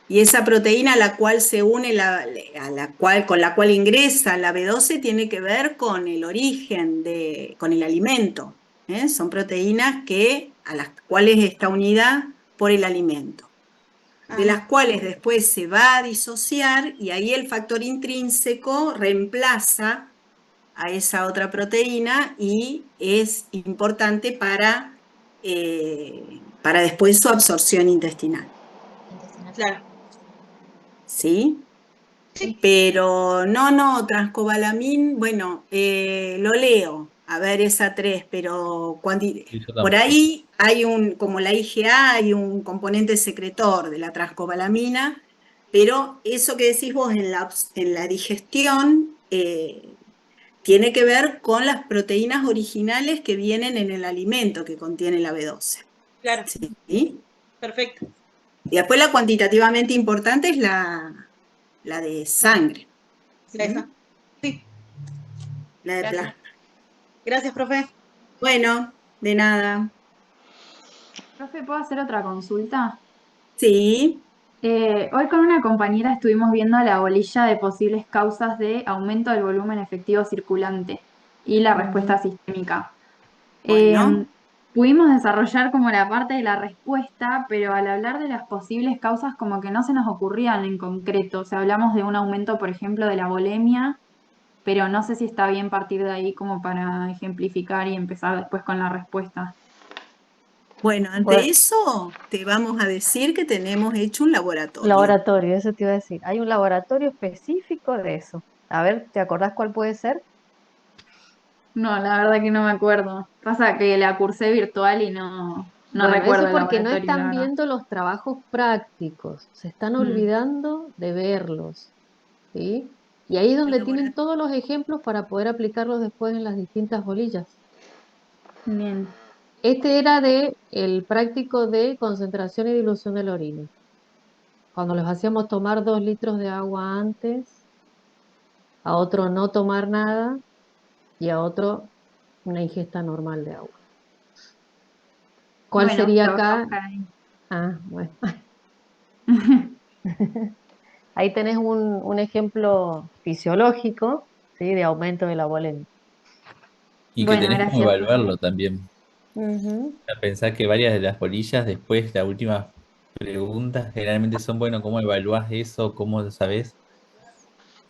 Y esa proteína a la cual se une, con la cual ingresa la B12, tiene que ver con el origen, con el alimento. Son proteínas a las cuales está unida por el alimento, de las cuales después se va a disociar y ahí el factor intrínseco reemplaza a esa otra proteína y es importante para después su absorción intestinal. Claro. ¿Sí? Pero no, transcobalamín, bueno, lo leo, a ver esa 3, pero Sí, yo por tampoco. ahí hay como la IgA, hay un componente secretor de la transcobalamina, pero eso que decís vos en la digestión tiene que ver con las proteínas originales que vienen en el alimento que contiene la B12. Claro. ¿Sí? Perfecto. Y después la cuantitativamente importante es la de sangre. Esa. Sí. La de Gracias. plasma. Gracias, profe. Bueno, de nada. Profe, ¿puedo hacer otra consulta? Sí. Hoy con una compañera estuvimos viendo la bolilla de posibles causas de aumento del volumen efectivo circulante y la respuesta sistémica. Bueno. Pudimos desarrollar como la parte de la respuesta, pero al hablar de las posibles causas como que no se nos ocurrían en concreto. O sea, hablamos de un aumento, por ejemplo, de la bulimia, pero no sé si está bien partir de ahí como para ejemplificar y empezar después con la respuesta. Bueno, ante eso te vamos a decir que tenemos hecho un laboratorio. Laboratorio, eso te iba a decir. Hay un laboratorio específico de eso. A ver, ¿te acordás cuál puede ser? No, la verdad que no me acuerdo. Pasa que la cursé virtual y no Bueno, recuerdo eso el porque no laboratorio, la están verdad. viendo los trabajos prácticos, se están olvidando de verlos, ¿sí? Y ahí es donde tienen todos los ejemplos para poder aplicarlos después en las distintas bolillas. Bien. Este era el práctico de concentración y dilución de la orina. Cuando les hacíamos tomar 2 litros de agua antes, a otro no tomar nada y a otro una ingesta normal de agua. ¿Cuál Bueno, sería lo voy a acá? buscar ahí. Ah, bueno. Ahí tenés un ejemplo fisiológico, ¿sí? De aumento de la bulimia. Y que Bueno, tenés como gracias, profe. evaluarlo también. A pensar que varias de las bolillas, después, las últimas preguntas, generalmente son, bueno, ¿cómo evaluás eso? ¿Cómo lo sabés?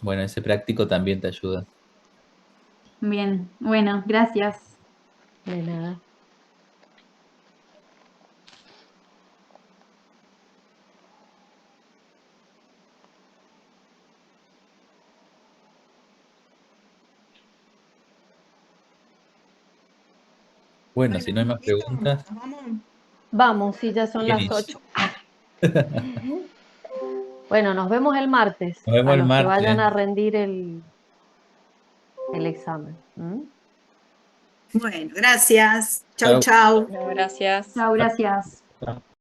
Bueno, ese práctico también te ayuda. Bien, bueno, gracias. De nada. Bueno, si no hay más preguntas, Vamos, sí, ya son las finish. 8. Bueno, nos vemos el martes, Nos vemos a el los que vayan martes. a rendir el examen. Bueno, gracias. Chau, Chau. chau. Bueno, gracias. Chao, gracias. Chau.